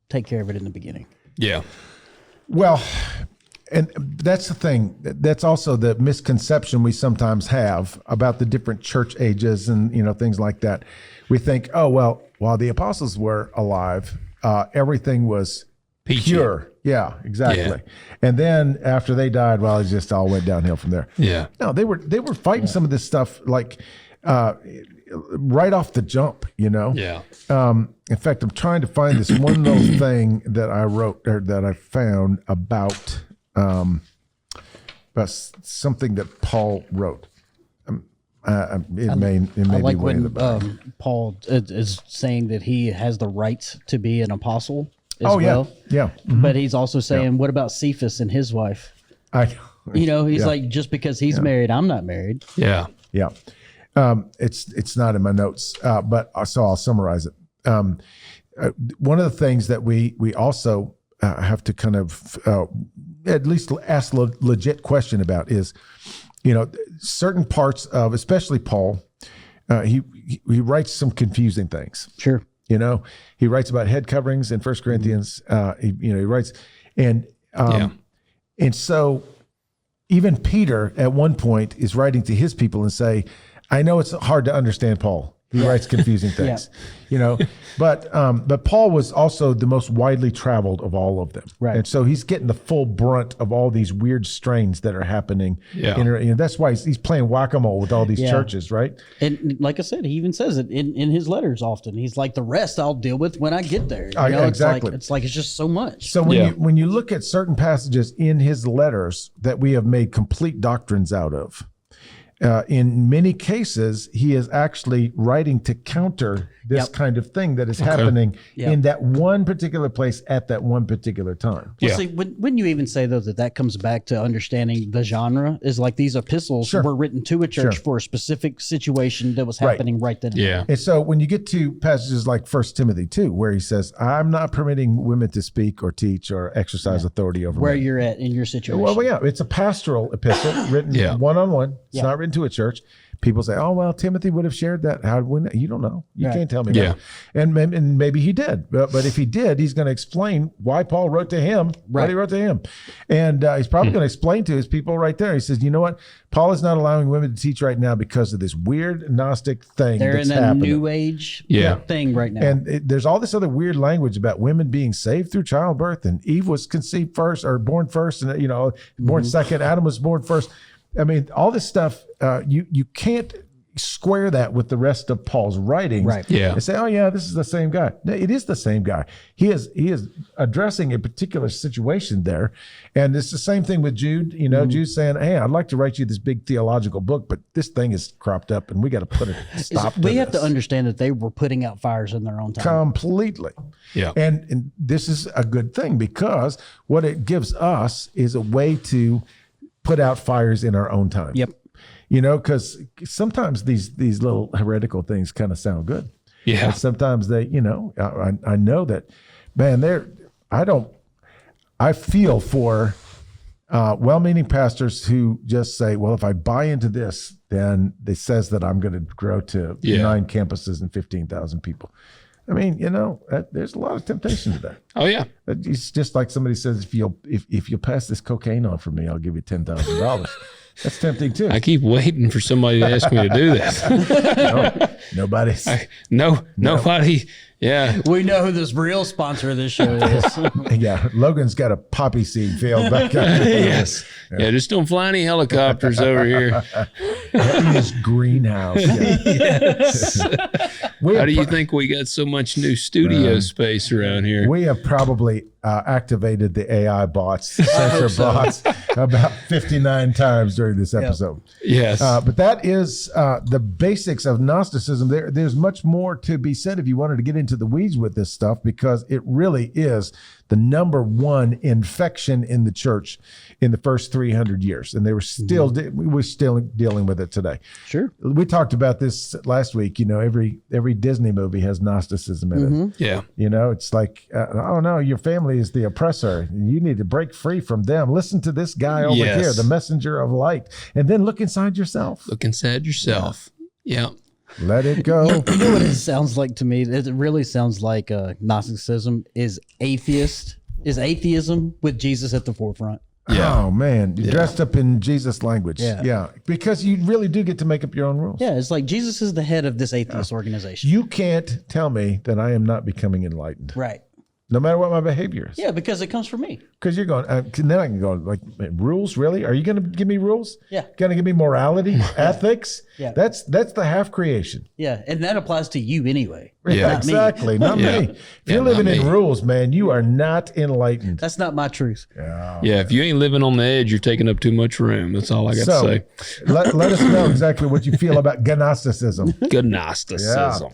take care of it in the beginning. Yeah. Well, and that's the thing. That's also the misconception we sometimes have about the different church ages and things like that. We think, oh well, while the apostles were alive, everything was pure. Yeah, exactly. Yeah. And then after they died, well, it just all went downhill from there. Yeah. No, they were fighting some of this stuff like right off the jump. Yeah. In fact, I'm trying to find this one little thing that I wrote or that I found about something that Paul wrote. It may I like be way in the when back. Paul is saying that he has the right to be an apostle as Oh well. yeah. Mm-hmm. But he's also saying, what about Cephas and his wife? He's Yeah. like, just because he's married, I'm not married. Yeah. Yeah. It's not in my notes, but so I'll summarize it. One of the things that we also have to kind of at least ask a legit question about is, certain parts of, especially Paul, he writes some confusing things. Sure. He writes about head coverings in 1 Corinthians. He writes, and so even Peter at one point is writing to his people and say, I know it's hard to understand Paul. He writes confusing things, but Paul was also the most widely traveled of all of them. Right. And so he's getting the full brunt of all these weird strains that are happening. Yeah. That's why he's playing whack-a-mole with all these churches, right? And like I said, he even says it in his letters often. He's like, the rest I'll deal with when I get there. Exactly. It's just so much. So when you look at certain passages in his letters that we have made complete doctrines out of, in many cases, he is actually writing to counter this kind of thing that is happening in that one particular place at that one particular time. Well, see, wouldn't you even say, though, that comes back to understanding the genre is like these epistles were written to a church for a specific situation that was happening right then and there. And so when you get to passages like 1 Timothy 2, where he says, I'm not permitting women to speak or teach or exercise authority over where men. you're at in your situation. Well, it's a pastoral epistle written one-on-one. It's not written to a church. People say, "Oh well, Timothy would have shared that." How would we know? You don't know. You can't tell me that. And maybe he did, but if he did, he's going to explain why Paul wrote to him what he wrote to him, and he's probably going to explain to his people right there. He says, "You know what? Paul is not allowing women to teach right now because of this weird Gnostic thing. They're that's in a happening. new age thing right now, and there's all this other weird language about women being saved through childbirth, and Eve was conceived first or born first, and born second. Adam was born first." I mean, all this stuff, you can't square that with the rest of Paul's writings. Right. Yeah. And say, oh yeah, this is the same guy. No, it is the same guy. He is addressing a particular situation there. And it's the same thing with Jude. Jude's saying, hey, I'd like to write you this big theological book, but this thing is cropped up and we got to put it stop. We have to understand that they were putting out fires in their own time. Completely. Yeah. And this is a good thing because what it gives us is a way to put out fires in our own time. Yep. Because sometimes these little heretical things kind of sound good. Yeah. And sometimes they, I know that, man, I feel for well-meaning pastors who just say, well, if I buy into this, then it says that I'm going to grow to 9 campuses and 15,000 people. I mean, there's a lot of temptation to that. Oh yeah, it's just like somebody says, if you'll pass this cocaine on for me, I'll give you $10,000. That's tempting too. I keep waiting for somebody to ask me to do that. Nobody's. Nobody. Yeah, we know who this real sponsor of this show is. Yeah, Logan's got a poppy seed field back up. Yes. Yeah, just don't fly any helicopters over here. In his greenhouse. Yeah. Yes. How do you think we got so much new studio space around here? We have probably activated the AI bots, sensor bots, about 59 times during this episode. Yes. But that is the basics of Gnosticism. There's much more to be said if you wanted to get into into the weeds with this stuff because it really is the number one infection in the church in the first 300 years. And they were still, we're still dealing with it today. Sure. We talked about this last week. You know, every Disney movie has Gnosticism in it. Yeah. You know, it's like, oh no, your family is the oppressor. You need to break free from them. Listen to this guy over here, the messenger of light. And then look inside yourself. Look inside yourself. Yeah. Let it go. You know what it sounds like to me? It really sounds like Gnosticism is atheism with Jesus at the forefront. Yeah. Oh man, you're dressed up in Jesus language. Yeah. Because you really do get to make up your own rules. Yeah, it's like Jesus is the head of this atheist organization. You can't tell me that I am not becoming enlightened. Right. No matter what my behavior is. Yeah, because it comes from me. Because you're going, then I can go like, rules, really? Are you going to give me rules? Yeah. Going to give me morality, ethics? Yeah. That's the half creation. Yeah, and that applies to you anyway. Yeah. Not me. Exactly, not me. If you're living in rules, man, you are not enlightened. That's not my truth. Yeah. If you ain't living on the edge, you're taking up too much room. That's all I got to say. let us know exactly what you feel about Gnosticism. Good Gnosticism.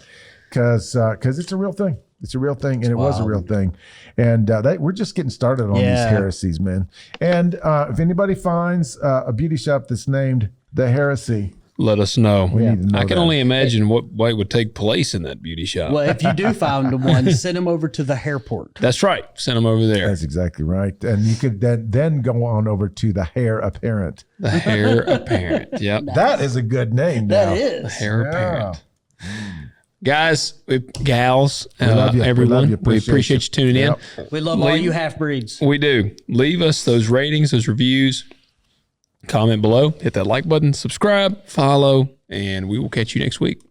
Because it's a real thing. It's a real thing, and it was a real thing. And we're just getting started on these heresies, man. And if anybody finds a beauty shop that's named The Heresy, let us know. we need to know I can that. only imagine what would take place in that beauty shop. Well, if you do find one, send them over to the hairport. That's right. Send them over there. That's exactly right. And you could then go on over to The Hair Apparent. The hair apparent. Yep. That is a good name now. That The is. hair apparent. Guys, gals, love you. everyone, We we appreciate appreciate you tuning in. We love all you half-breeds. We do. Leave us those ratings, those reviews. Comment below. Hit that like button. Subscribe. Follow. And we will catch you next week.